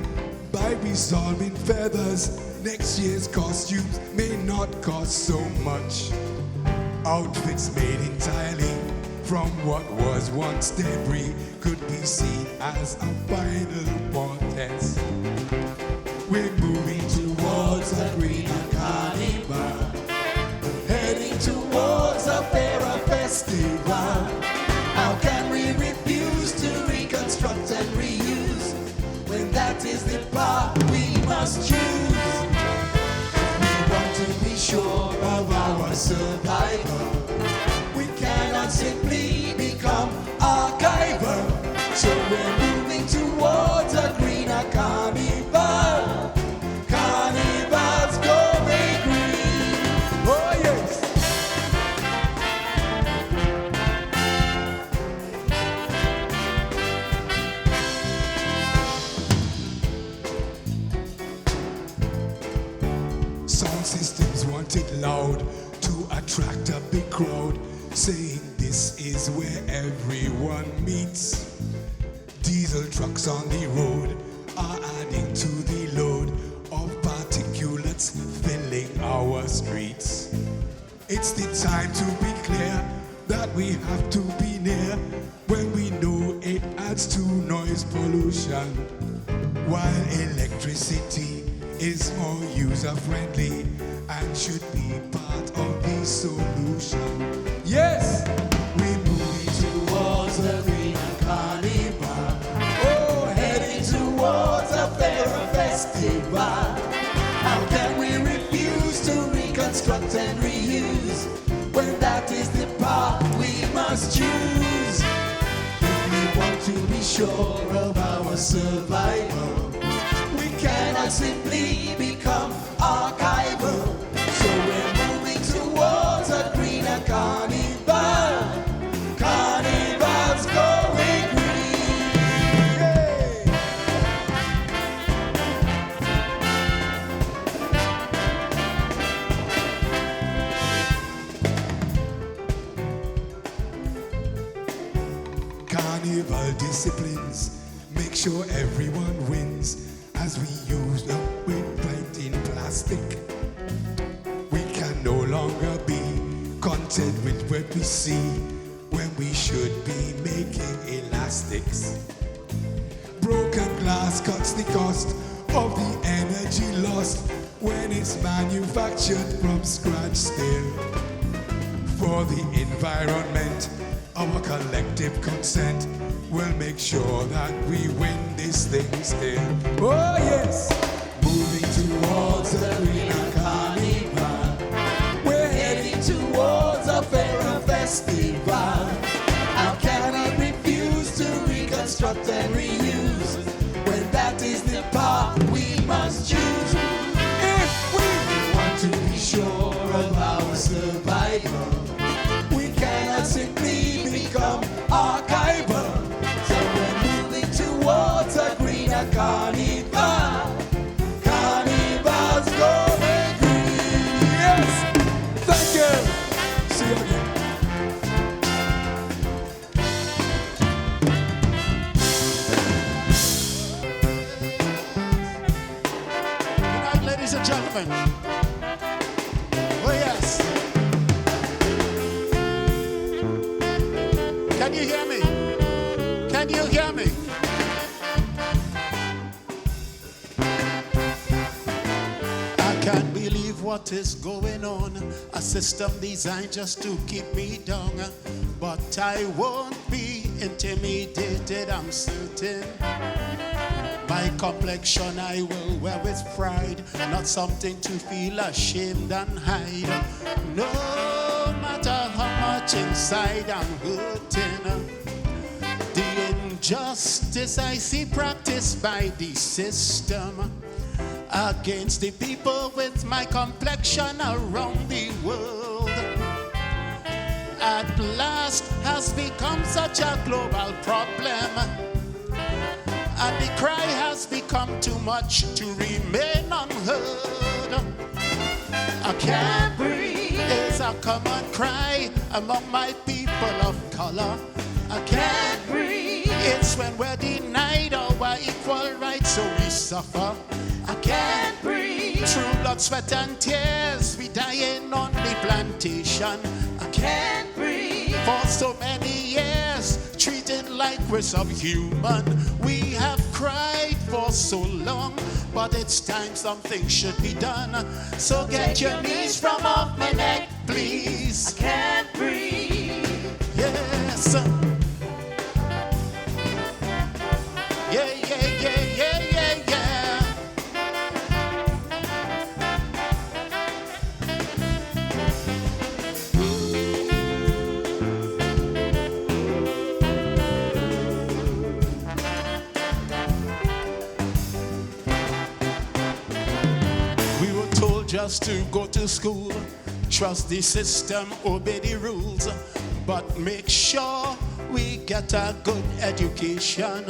by resolving feathers, next year's costumes may not cost so much. Outfits made entirely from what was once debris could be seen as a final protest. We're moving towards a greener carnival, heading towards a fairer festival. How can we refuse to reconstruct and reuse when that is the path we must choose? We want to be sure of our survival. We cannot simply become archival. So we're moving towards a greener carnival. Carnival. attract a big crowd, saying this is where everyone meets. Diesel trucks on the road are adding to the load of particulates filling our streets. It's the time to be clear that we have to be near when we know it adds to noise pollution, while electricity is more user-friendly and should be part of the solution. Yes, we're moving towards the green carnival. Oh, heading towards a fairer festival. How can we refuse to reconstruct and reuse when that is the path we must choose? If we want to be sure of our survival, we cannot simply become archival. So we're moving towards a greener carnival. Carnival's going green. Yay! Carnival disciplines make sure everyone wins as we use the windpipe in plastic. We can no longer be content with what we see when we should be making elastics. Broken glass cuts the cost of the energy lost when it's manufactured from scratch still. For the environment, our collective consent will make sure that we win this thing still. Oh yes! Moving towards a greener carnival. We're heading towards a fairer festival. How can I refuse to reconstruct and reuse when that is the path we must choose? If we want to be sure of our survival, we cannot simply become archival. So we're moving towards a greener carnival. Carnival's going green. Yes! Thank you! See you again. Good night, ladies and gentlemen. Oh, yes. Can you hear me? Can you hear me? I can't believe what is going on. A system designed just to keep me down. But I won't be intimidated, I'm certain. My complexion I will wear with pride, not something to feel ashamed and hide. No matter how much inside I'm hurting, the injustice I see practiced by the system against the people with my complexion around the world at last has become such a global problem, and the cry has become too much to remain unheard. I can't breathe is a common cry among my people of color. I can't breathe. It's when we're denied our equal rights, so we suffer. I can't breathe. Through blood, sweat, and tears, we dying on the plantation. I can't breathe. For so many years, treated like we're subhuman. We have cried for so long, but it's time something should be done. So get your knees from off my neck, please. I can't breathe. Yes. Yeah, yeah, yeah, yeah, yeah, yeah. We were told just to go to school, trust the system, obey the rules, but make sure we get a good education.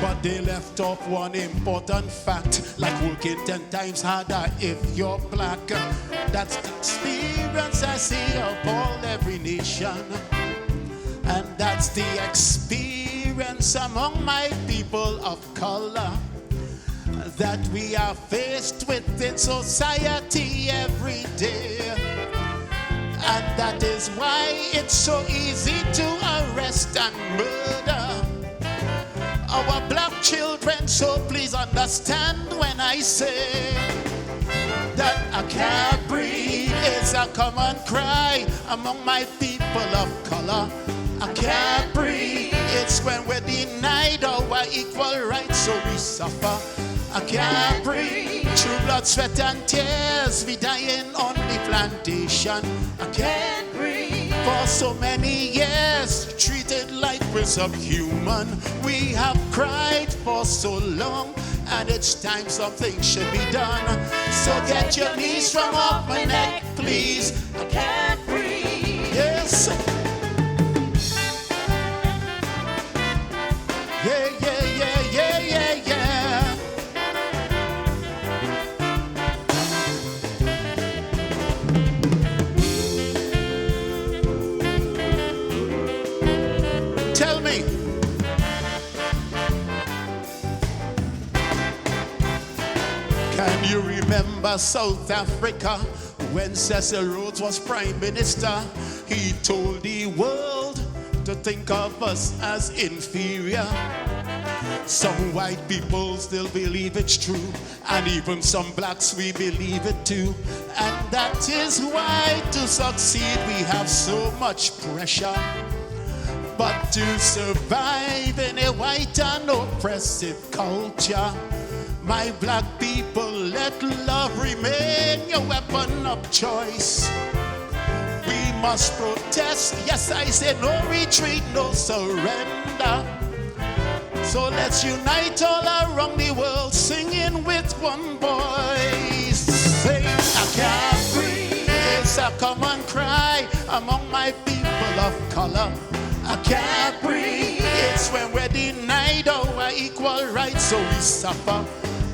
But they left off one important fact, like working 10 times harder if you're black. That's the experience I see upon every nation. And that's the experience among my people of color that we are faced with in society every day. And that is why it's so easy to arrest and murder our black children. So please understand when I say that I can't breathe is a common cry among my people of color. I can't breathe, it's when we're denied our equal rights, so we suffer. I can't breathe, through blood, sweat and tears, we dying on the plantation. I can't breathe, for so many years, treated like we're subhuman. We have cried for so long, and it's time something should be done. So get your knees from off my neck, please. I can't breathe. Yes. Yeah, yeah, yeah, yeah, yeah, yeah. Tell me. Can you remember South Africa when Cecil Rhodes was Prime Minister? He told the world to think of us as inferior. Some white people still believe it's true, and even some blacks, we believe it too. And that is why to succeed we have so much pressure. But to survive in a white and oppressive culture, my black people, let love remain your weapon of choice. We must protest, yes I say no retreat, no surrender. So let's unite all around the world, singing with one voice. Say, I can't breathe, it's a common cry among my people of color. I can't breathe, it's when we're denied our equal rights, so we suffer.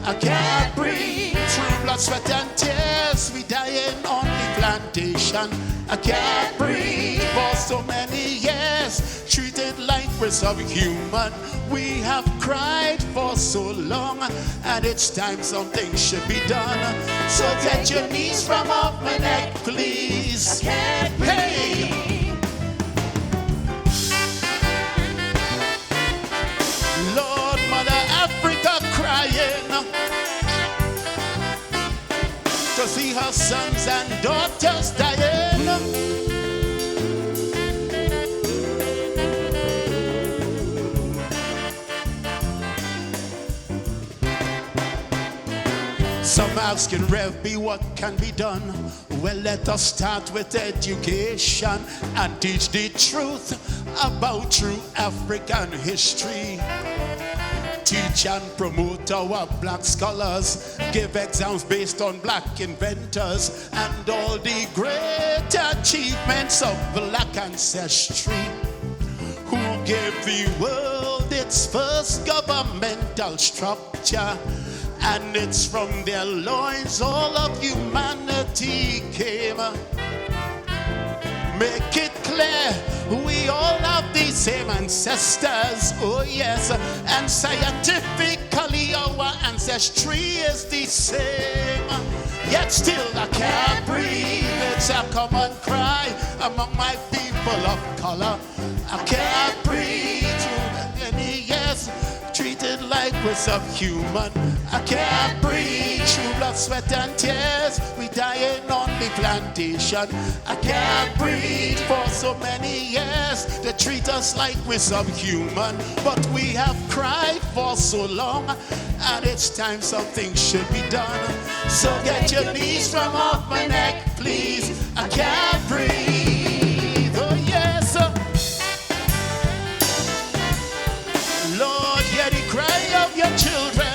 I can't breathe, through blood, sweat and tears, we dying on the plantation. I can't breathe, for so many years, treated like we're subhuman. We have cried for so long, and it's time something should be done. So get your knees from off my neck, please. I can't breathe. Hey. Lord, Mother Africa crying to see her sons and daughters dying. Some asking Rev B, what can be done? Well, let us start with education and teach the truth about true African history. Teach and promote our black scholars, give exams based on black inventors and all the great achievements of black ancestry, who gave the world its first governmental structure. And it's from their loins all of humanity came. Make it clear, we all have the same ancestors, oh yes. And scientifically our ancestry is the same. Yet still I can't breathe, it's a common cry among my people of color. I can't breathe through many years, treated like we're subhuman. I can't breathe through blood, sweat and tears, we dying on the plantation. I can't breathe for so many years, they treat us like we're subhuman. But we have cried for so long, and it's time something should be done. So get your knees from off my neck, please. I can't breathe, oh yes. Lord, hear the cry of your children.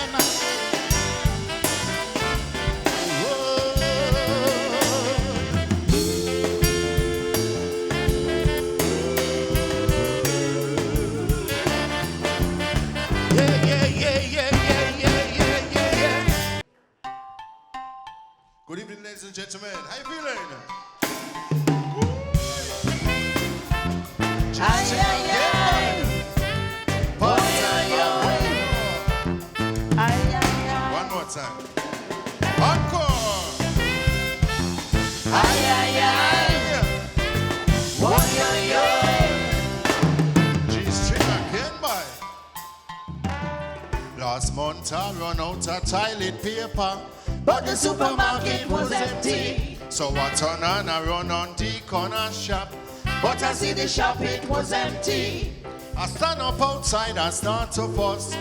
Yeah, yeah. How you feeling? Ay, ay, ay. Boy, ay, ay. Ay, ay, ay. One more time. Encore. Ay, ay, ay. Boy, ay, ay. G-string again, boy. Last month I run out of toilet paper, But the supermarket was empty. so I turn and I run on the corner shop. But I see the shop, it was empty. I stand up outside and start to fuss.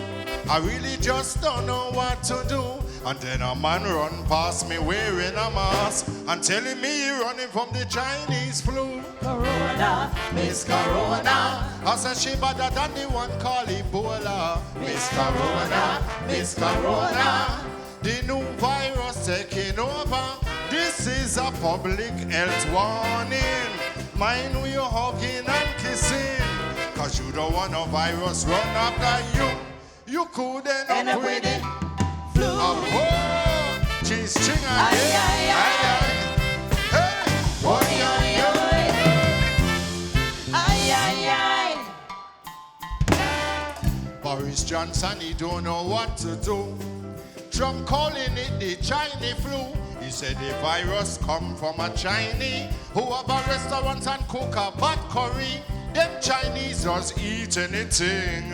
I really just don't know what to do. And then a man run past me wearing a mask and telling me he running from the Chinese flu. Corona, Miss Corona. I said she better than the one called Ebola. Miss Corona, Miss Corona. The new virus taking over. This is a public health warning. Mind who you're hugging and kissing. Cause you don't want a virus run after you. You could end up with it. Flu. Oh, she's ching again. Ay, ay, ay. Hey, what Ay, ay, ay. Ay, ay, ay. Boris Johnson, he don't know what to do. Trump calling it the Chinese flu. He said the virus come from a Chinese who have a restaurant and cook a bad curry. Them Chinese just eat anything.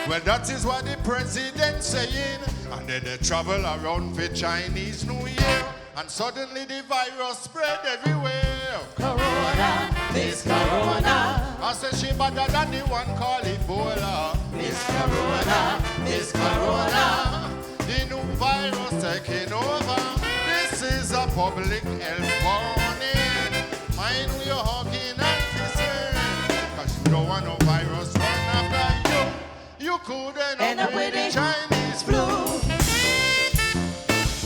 Well, that is what the president saying. And then they travel around for Chinese New Year. And suddenly the virus spread everywhere. Corona, Miss Corona. I said she better than the one called Ebola. Miss Corona, Miss Corona. The new virus taking over. This is a public health warning. Mind who you're hugging and kissing. Cause you don't want no virus run after you. You could end up with the Chinese flu.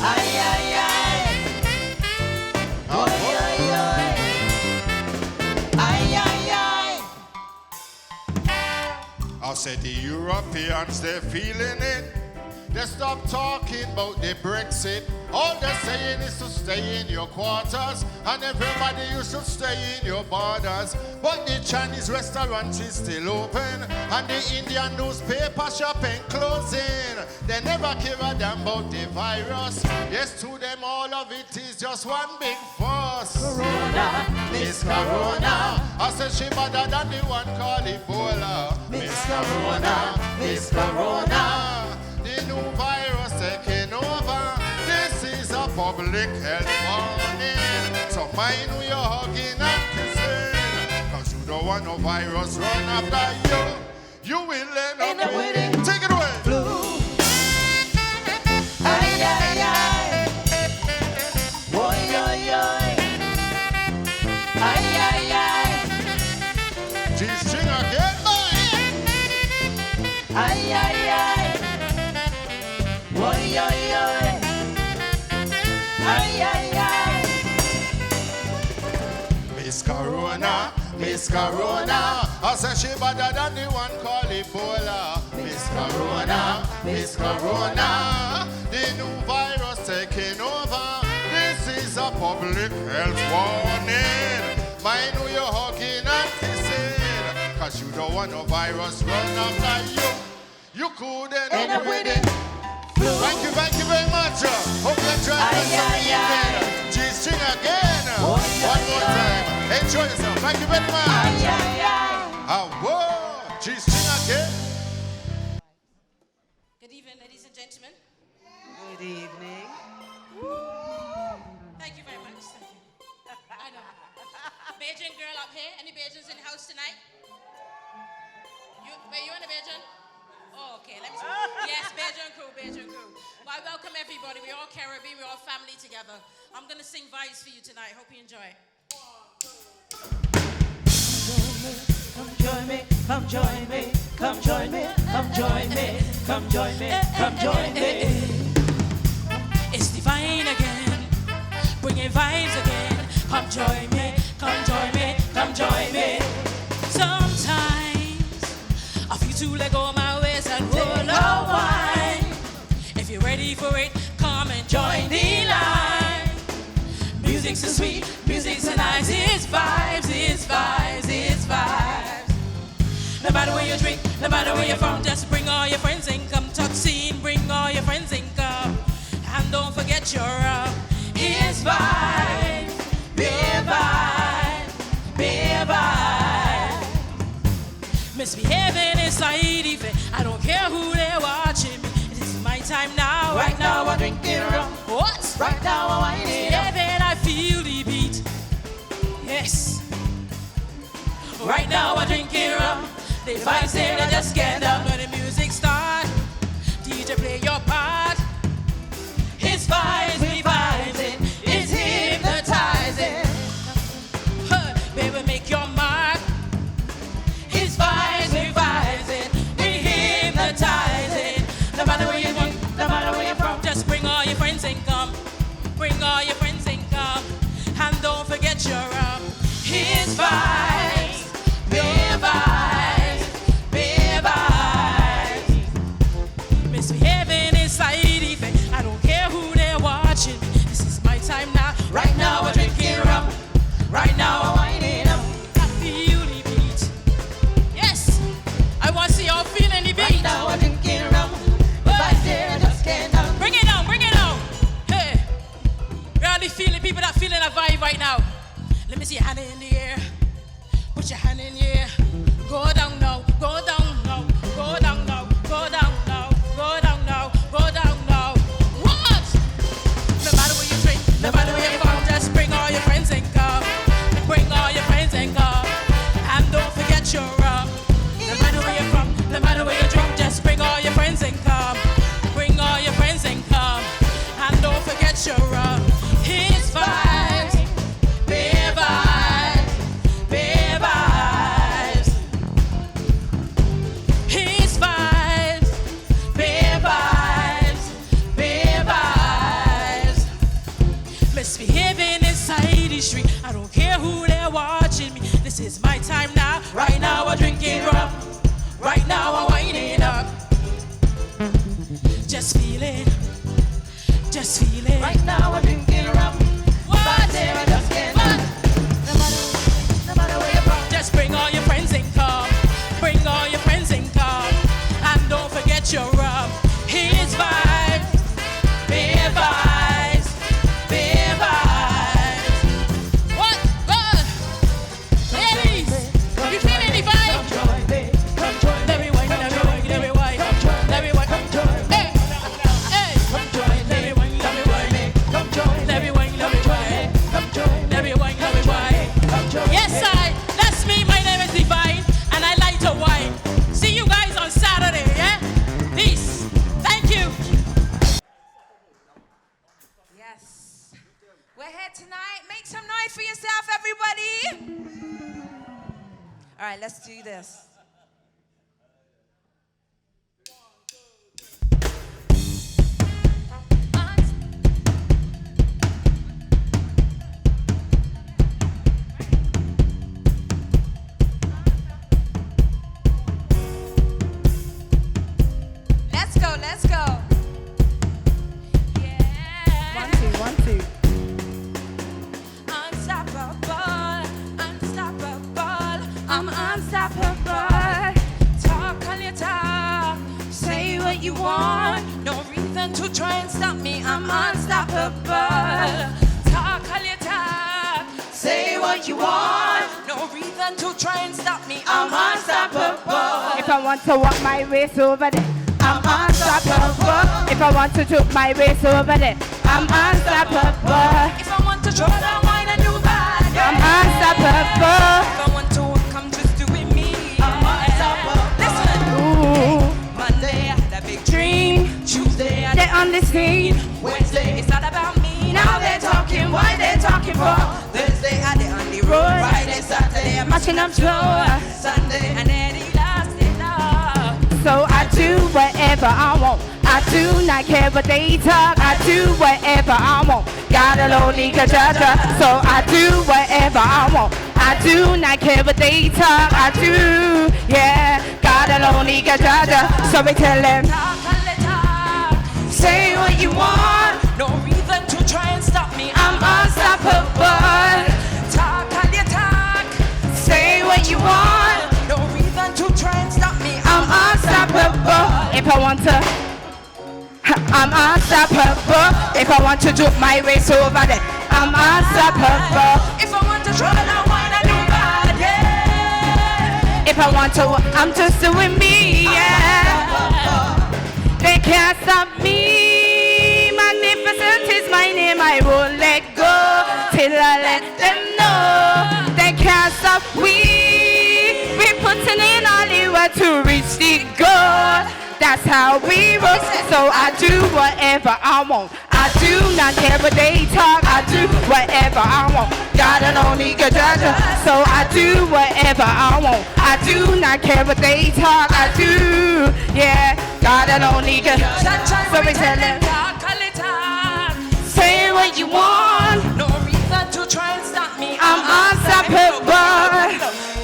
Ay, ay, ay. Oy, oy, oy. Ay, ay, ay. I said the Europeans, they're feeling it. They stop talking about the Brexit. All they're saying is to stay in your quarters, and everybody you should stay in your borders. But the Chinese restaurant is still open, and the Indian newspaper shop ain't closing. They never care a damn about the virus. Yes, to them all of it is just one big fuss. Corona, Miss Corona. I said she better than the one called Ebola. Miss Corona, Miss Corona. The new virus taking over. This is a public health warning. So mind who you're hugging and kissing. Cause you don't want no virus run after you. You will end up with it. Take it away. Flu. Ay, ay, ay. Oy, oy, oy. Ay, ay, ay. G-string again, boy. Ay, ay, ay. Oy, oy, oy. Ay, ay, ay. Miss Corona, Miss Corona. I said she better than the one called Ebola. Miss Corona, Miss Corona. The new virus taking over. This is a public health warning. Mind who you're hugging and kissing. Cause you don't want no virus run after you. You could end up with it. Thank you very much. Hope you enjoy the rest of the evening. G-string again. One more time. Enjoy yourself. Thank you very much. Whoa. G-string again. Good evening, ladies and gentlemen. Good evening. Thank you very much. Thank you. I know. Bajan girl up here. Any Bajans in the house tonight? You in the Bajan? Oh, okay. Let me see. Yes, Bajan crew. Well, I welcome everybody. We're all Caribbean. We're all family together. I'm going to sing vibes for you tonight. Hope you enjoy it. Come join me, come join me, come join me, come join me, come join me, come join me. It's divine again, bringing vibes again. Come join me, come join me, come join me. Sometimes I feel to let go of my ways and roll a wine. If you're ready for it, come and join the line. Music music's so sweet, music's so nice. It's vibes, it's vibes, it's vibes. No matter where you drink, no matter where you're from, just bring all your friends and come. Touch scene, bring all your friends and come. And don't forget your it's vibes, beer vibes, beer vibes. Misbehaving is side effect. I don't care who they're watching me. It is my time now. Right now I'm drinking rum. What? Right now I'm whining. Misbehaving, I feel the beat. Yes. Right now I'm drinking rum. The vibes there, they just get up. When the music starts, DJ play your part. It's vibes, we vibes, it's hypnotizing. Baby, make your mark. It's vibes, we vibes, we hypnotizing. No matter where you want, no matter where you're from, just bring all your friends and come. Bring all your friends and come. And don't forget your it's vibes, beer vibes, beer vibes. Misbehaving is side effect. I don't care who they're watching. This is my time now. Right now I'm drinking rum. Right now I'm winding up. I feel the beat. Yes, I want to see y'all feeling the beat. Right now I'm drinking rum. But there just can't down. Bring it down, bring it down. Hey, really feeling people that feeling a vibe right now. Let me see your hand in the air. Put your hand in the air. Go down now, go down now, go down now, go down now, go down now, go down now. What? No matter where you drink, no matter where you're from, just bring all your friends and come. Bring all your friends and come. And don't forget your no matter where you're from, no matter where you're from, just bring all your friends and come. Bring all your friends and come. And don't forget your it's vibes, beer vibes, beer vibes. It's vibes, beer vibes, beer vibes. Misbehaving inside the street. I don't care who they're watching me. This is my time now. Right now I'm drinking rum. Right now I'm winding up. Just feel it. Just feel it. Right now I'm drinking rum. What? There I just can't. No matter where you're from, just bring all your friends and come. Bring all your friends and come. And don't forget your His vibes, beer vibes, beer vibes. What? Good. Ladies, you feeling the vibe? Come join me. Come join me. Let me wine, let me wine, let me wine. Let me wine. Come join me. Hey, hey. Come join me. Let me wine, let me wine. Come join. Let me wine, let me wine. Come join. Let me wine, let me wine. Come join. Yes, that's me. My name is Divine, and I like to wine. See you guys on Saturday, yeah? Peace. Thank you. Yes. We're here tonight. Make some noise for yourself, everybody. All right, let's do this. Let's go, let's go. Yeah. 1, 2, 1, 2. Unstoppable, unstoppable. I'm unstoppable. Talk all your talk, say what you want. No reason to try and stop me. I'm unstoppable. Talk all your talk, say what you want. No reason to try and stop me. I'm unstoppable. If I want to walk my waist over there, I'm unstoppable. If I want to took my waist over there, I'm unstoppable. If I want to throw down wine and do bad, I'm unstoppable. If I want to walk, I'm just doing me. I'm unstoppable. Listen. Ooh. Monday I had a big dream. Tuesday I They're on the screen. Wednesday it's all about me. Now they're talking, why they talking for? Thursday I they on the road. Friday, Saturday I'm Matching up slow. Sunday and then he lost it all. So I do whatever I want. I do not care what they talk. I do whatever I want. God alone need a judge. So I do whatever I want. I do not care what they talk. I do, yeah. God alone need a judge. So we tell them, Talk, say what you want. No reason to try and stop me. me. I'm unstoppable. Talk and you talk. Say what you want. No reason to try and stop me. I'm unstoppable. If I want to, I'm unstoppable. If I want to do my waist over there, I'm unstoppable. If I want to try and wine and do bad, yeah. If I want to, I'm just doing me, yeah. They can't stop me. Magnificent is my name. I won't let go till I let them know. They can't stop we. We're putting in all the work to reach the goal. That's how we roll. So I do whatever I want. I do not care what they talk. I do whatever I want. God alone he can judge us. So I do whatever I want. I do not care what they talk. I do, yeah. God alone he can. So we tell them, say what you want. No reason to try and stop me. I'm unstoppable.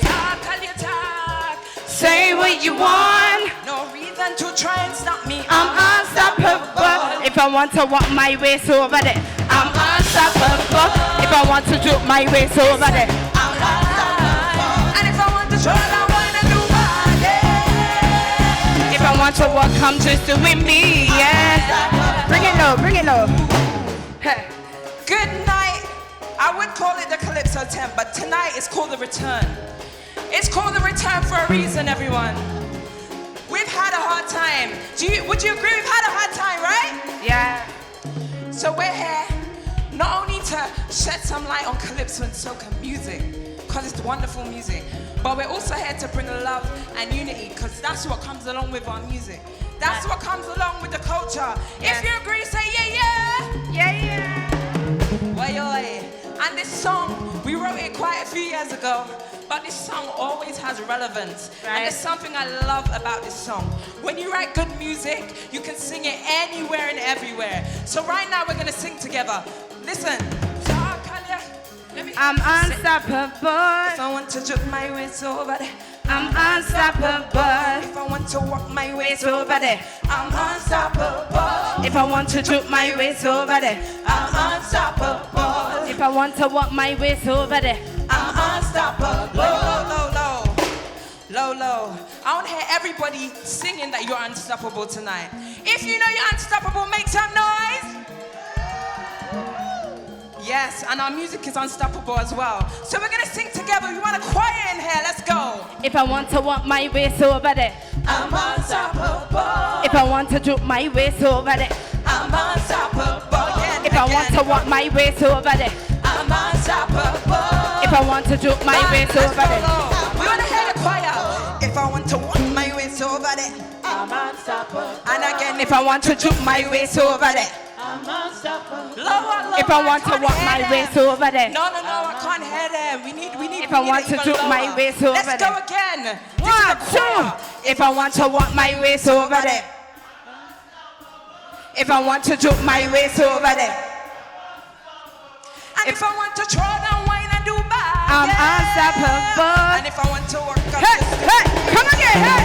Talk and you talk. Say what you want. No reason to try and stop me. I'm unstoppable. If I want to walk my waist over there, I'm unstoppable. If I want to do my waist over there, I'm unstoppable. And if I want to try and wine and do bad, yeah. if I want to walk, I'm just doing me, yeah. Bring it low, bring it low. Hey. Good night. I would call it the Calypso Tent, but tonight it's called the Return. It's called the Return for a reason, everyone. We've had a hard time. Would you agree we've had a hard time, right? Yeah. So we're here not only to shed some light on Calypso and Soca music, because it's wonderful music, but we're also here to bring love and unity, because that's what comes along with our music. That's what comes along with the culture. If you agree, say yeah, yeah. Yeah, yeah. Oi, oi. And this song, we wrote it quite a few years ago, but this song always has relevance. Right. And there's something I love about this song. When you write good music, you can sing it anywhere and everywhere. So right now we're gonna sing together. Listen. I'm unstoppable. If I want to jump my waist over there, I'm unstoppable. if I want to walk my waist It's over there. I'm unstoppable. If I want to do my waist over there, I'm unstoppable. if I want to walk my waist over there, I'm unstoppable. Low, low, low. Low, low. I want to hear everybody singing that you're unstoppable tonight. If you know you're unstoppable, make some noise. Yes, and our music is unstoppable as well. So we're going to sing together. We want a choir in here. Let's go. if I want to walk my waist over there, I'm unstoppable. if I want to do my waist over there, I'm unstoppable. Yeah, if I want to walk my waist over there, I'm unstoppable. if I want to do my waist over there, We want to hear the choir. If I want to walk my waist over there, I'm unstoppable. And again, if I want to do my waist over there, I'm unstoppable. Lower, lower. if I want to can't walk hear my them. waist over there, No, no, no, I can't hear them. We need. If I want to even do lower. my waist over Let's go there. again. This is One, the choir. two. If I want to walk my waist over there, if I want to do my waist over there, And if I want to try and wine and do bad, I'm unstoppable. And if I want to work on Hey, this, hey, come again, hey.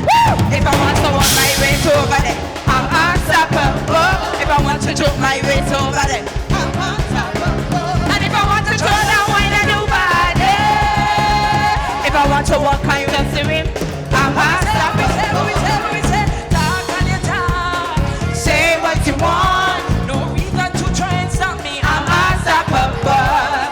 Woo! If I want to walk my waist over there, I'm unstoppable. If I want to do my waist over there, I'm unstoppable. and if I want to throw down wine and do bad, yeah. If I want to walk my waist to him, I'm unstoppable. We say, talk and you talk. Say what you want, No reason to try and stop me. I'm unstoppable.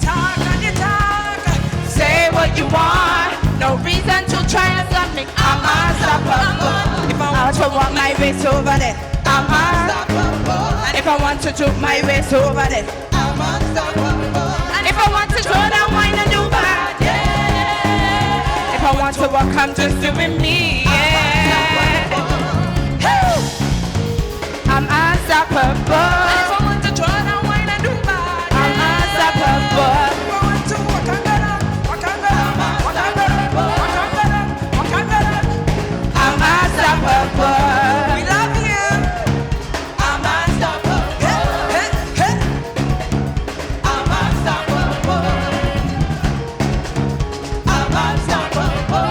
Talk and you talk. Say what you want, no reason to try and stop me. I'm unstoppable. If I want to walk my waist over there, I'm unstoppable. And if I want to do my waist over there, I'm unstoppable. and if I want to throw down wine and do bad, yeah. If I want to walk, I'm just doing me, yeah. I'm unstoppable. If I want to try and wine and do bad, I'm unstoppable. If I want to walk and get up, walk and get up, walk and get up, walk and get up, walk and get up. I'm unstoppable. We love you. I'm unstoppable. Hey, hey, hey. I'm unstoppable. I'm unstoppable.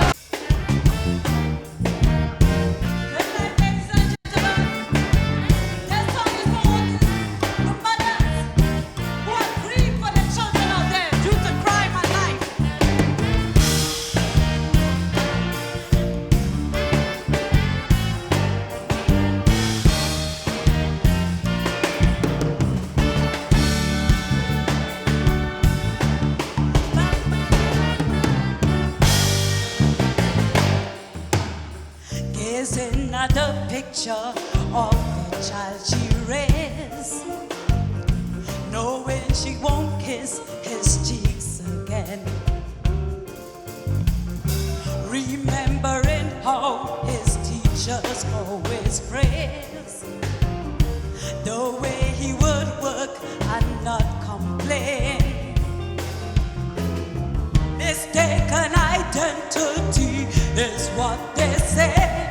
another picture of the child she raised, knowing she won't kiss his cheeks again, remembering how his teachers always praised the way he would work and not complain. Mistaken identity is what they say,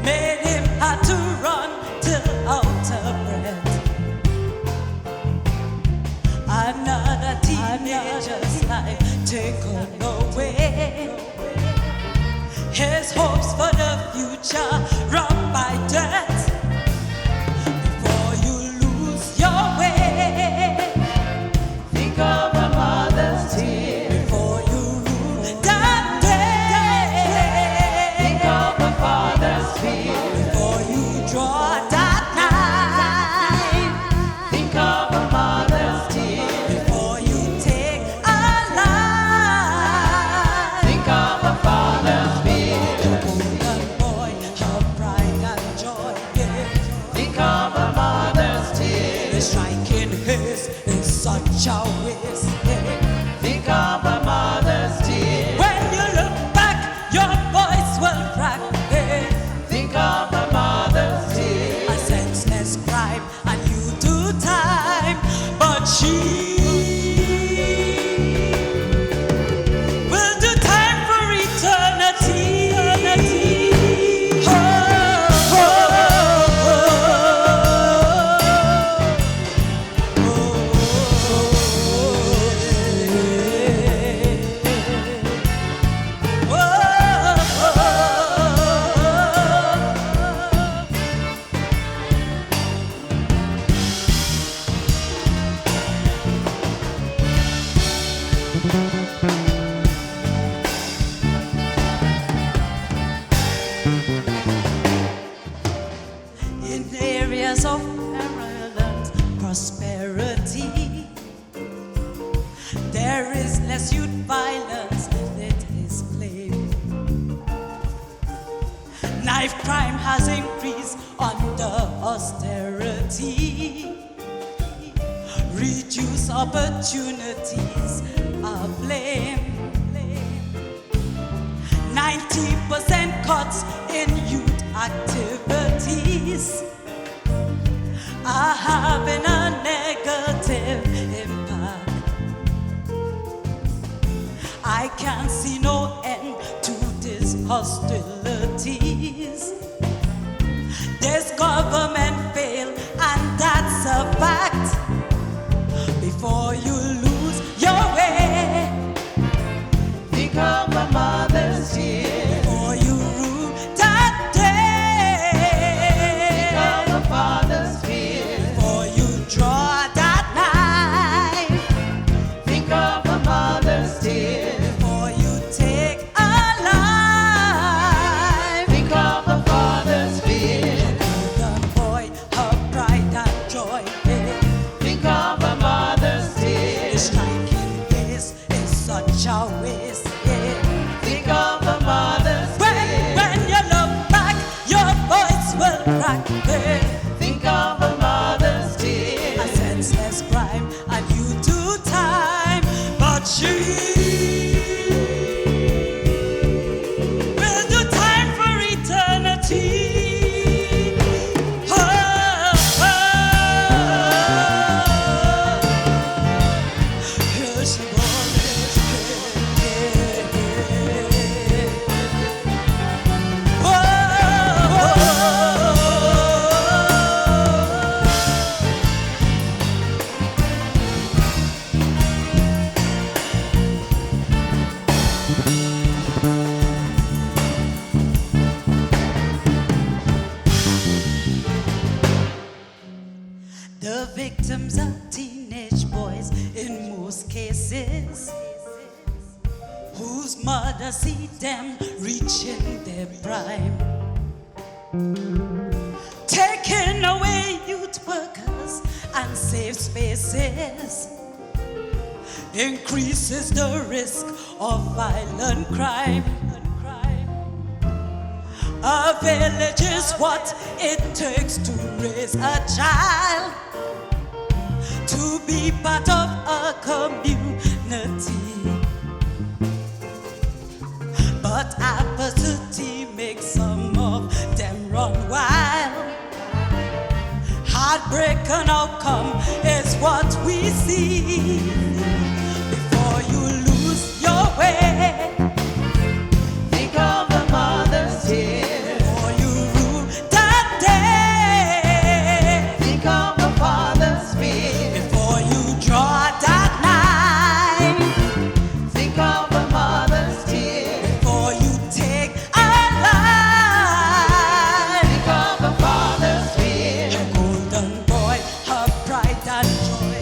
made him have to run till out of breath. Another teenager's life taken away, his hopes for the future robbed by death. Before you lose your way, think of a mother's tears. Before you rule that day, think of a father's fear. Before you draw that knife, think of a mother's tears. Before you take a life, think of a father's fear. The golden boy, her pride and joy, yeah. Think of a mother's tears. The striking his is such a waste, yeah. Think of a mother's tears. When you look back, your voice will crack, yeah. Think of a mother's tears. A senseless crime, and you do time, but she will do time for eternity. Oh, oh, in areas of perilous prosperity, there is less youth violence that is blamed. Knife crime has increased under austerity. Reduced opportunities are blamed. 90% cuts in youth activities are having a negative impact. I can't see no end to these hostilities. This government fail, and that's a fact. Before you lose your way, think of a mother's tears. Before you rule that day, think of a father's fear. Before you draw that knife, think of a mother's tears. Before you take a life, think of a father's fear. The boy, her pride and joy, think of a mother's tears. The striking gaze is such a waste, yeah. Think of a mother's tears. When you look back, your voice will crack, yeah. Think of a mother's tears. A senseless crime, and you do time, but she will do time for eternity. Oh, oh. Here she was, oh, oh, oh. The victims are teenage boys in most cases, whose mothers see them reaching their prime, taking away youth workers and safe spaces, increases the risk of violent crime. A village is what it takes to raise a child, to be part of a community. But adversity makes some of them run wild. Heartbreak and outcome is what we see. Before you lose your way, think of the mother's tears. Before you rule that day, think of the father's fear. Before you draw that line, think of the mother's tears. Before you take a line, think of the father's fear. Her golden boy, her pride and joy.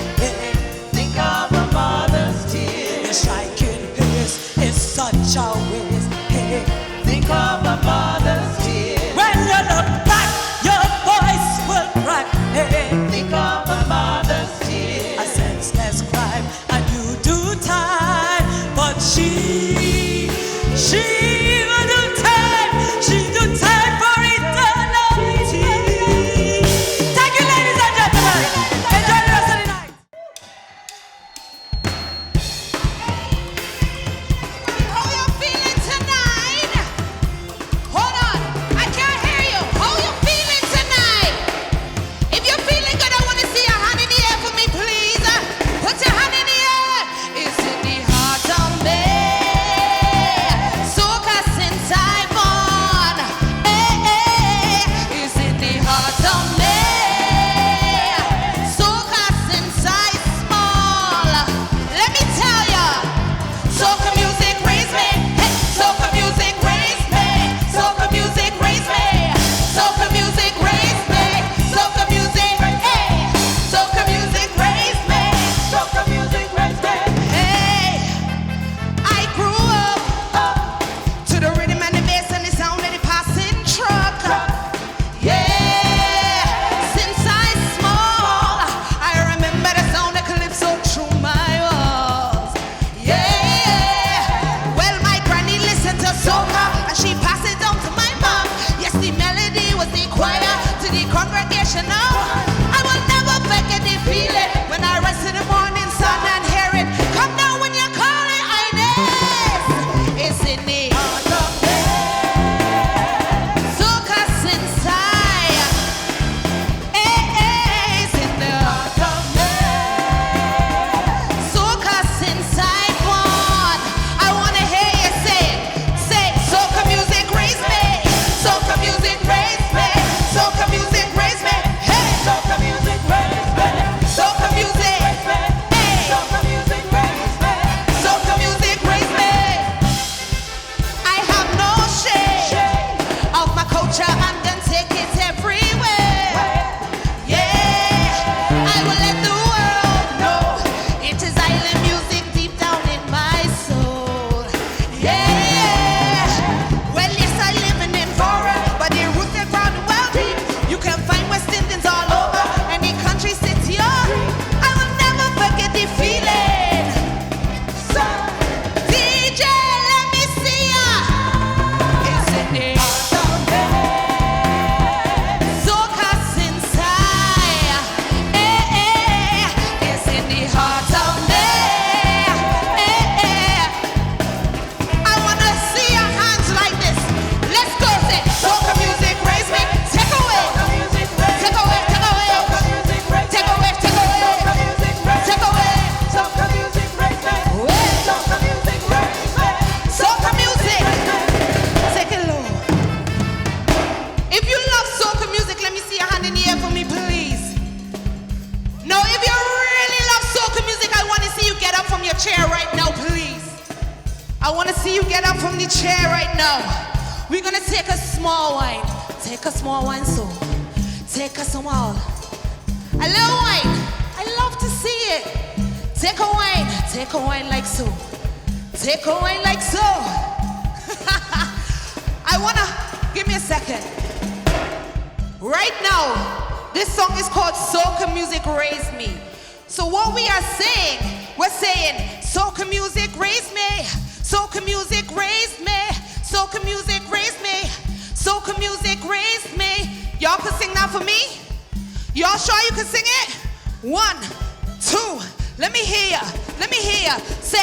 Think of the mother's tears. The striking his is such a waste. Think of the mother's tears. When you look back, your voice will crack. Think of the mother's tears. A senseless crime, and you do time, but she will do time. She do time for eternity. Thank you, ladies and gentlemen. Enjoy the rest of the night. How you feeling tonight? Hold on, I can't hear you. How you feeling tonight? If you're feeling good, I want to see your hand in the air for me, please. Put your hand in the air. It's in the heart of me. Soca since I'm born. It's in the heart of me. Soca since I'm small. Let me tell ya. Soca music raised me. Hey, soca music raised me. Soca music raised me. Soca music raised me. Soca music, hey. Soca music raised me. Soca music raised me. Hey, I grew up to the rhythm and the bass and the sound of the passing truck. Yeah, since I'm small, I remember the sound of calypso through my walls. Yeah, well, my granny listened to soca and she passed it down to my mom. Yes, the melody was the choir to the congregation. Oh, I will never forget the feeling when I rise in the morning sun and hear it come down when you call it Ines. It's in the heart of me. Soca since it's in the heart of me. Soca since I born. I wanna hear you say it. Say soca music raised me. Soca music raised me. Soca music raised me. Hey, soca music raised me. Soca music. Hey, soca music raised me. Soca music raised me. I have no shame of my culture and then take it everywhere. Yeah, I will let the world know it is island music deep down in my soul. Yeah, well, yes, I live in foreign, but the roots they ground well deep. You can find West Indians all over any country, city, or I will never forget the feeling. So, DJ, let me see ya. It's in the heart of me. Soca since it's in the heart of me. I wanna see your hands like this. Let's go, say soca music raise me. Take away, take away, take away, take away, take away, take away. Soca music raise me. Soca music raise me. Soca music. Take it low. If you love soca music, let me see your hand in the air for me, please. No, if you really love soca music, I want to see you get up from your chair right now, please. I want to see you get up from the chair right now. We're going to take a small wine. Take a small wine, so. Take a small. A little wine. I love to see it. Take a wine. Take a wine like so. Take a wine like so. I want to, give me a second. Right now, this song is called Soca Music Raised Me. So what we are saying, we're saying, soca music raised me, soca music raised me, soca music raised me, soca Y'all sure you can sing it? 1, 2, let me hear ya. Let me hear ya. Say,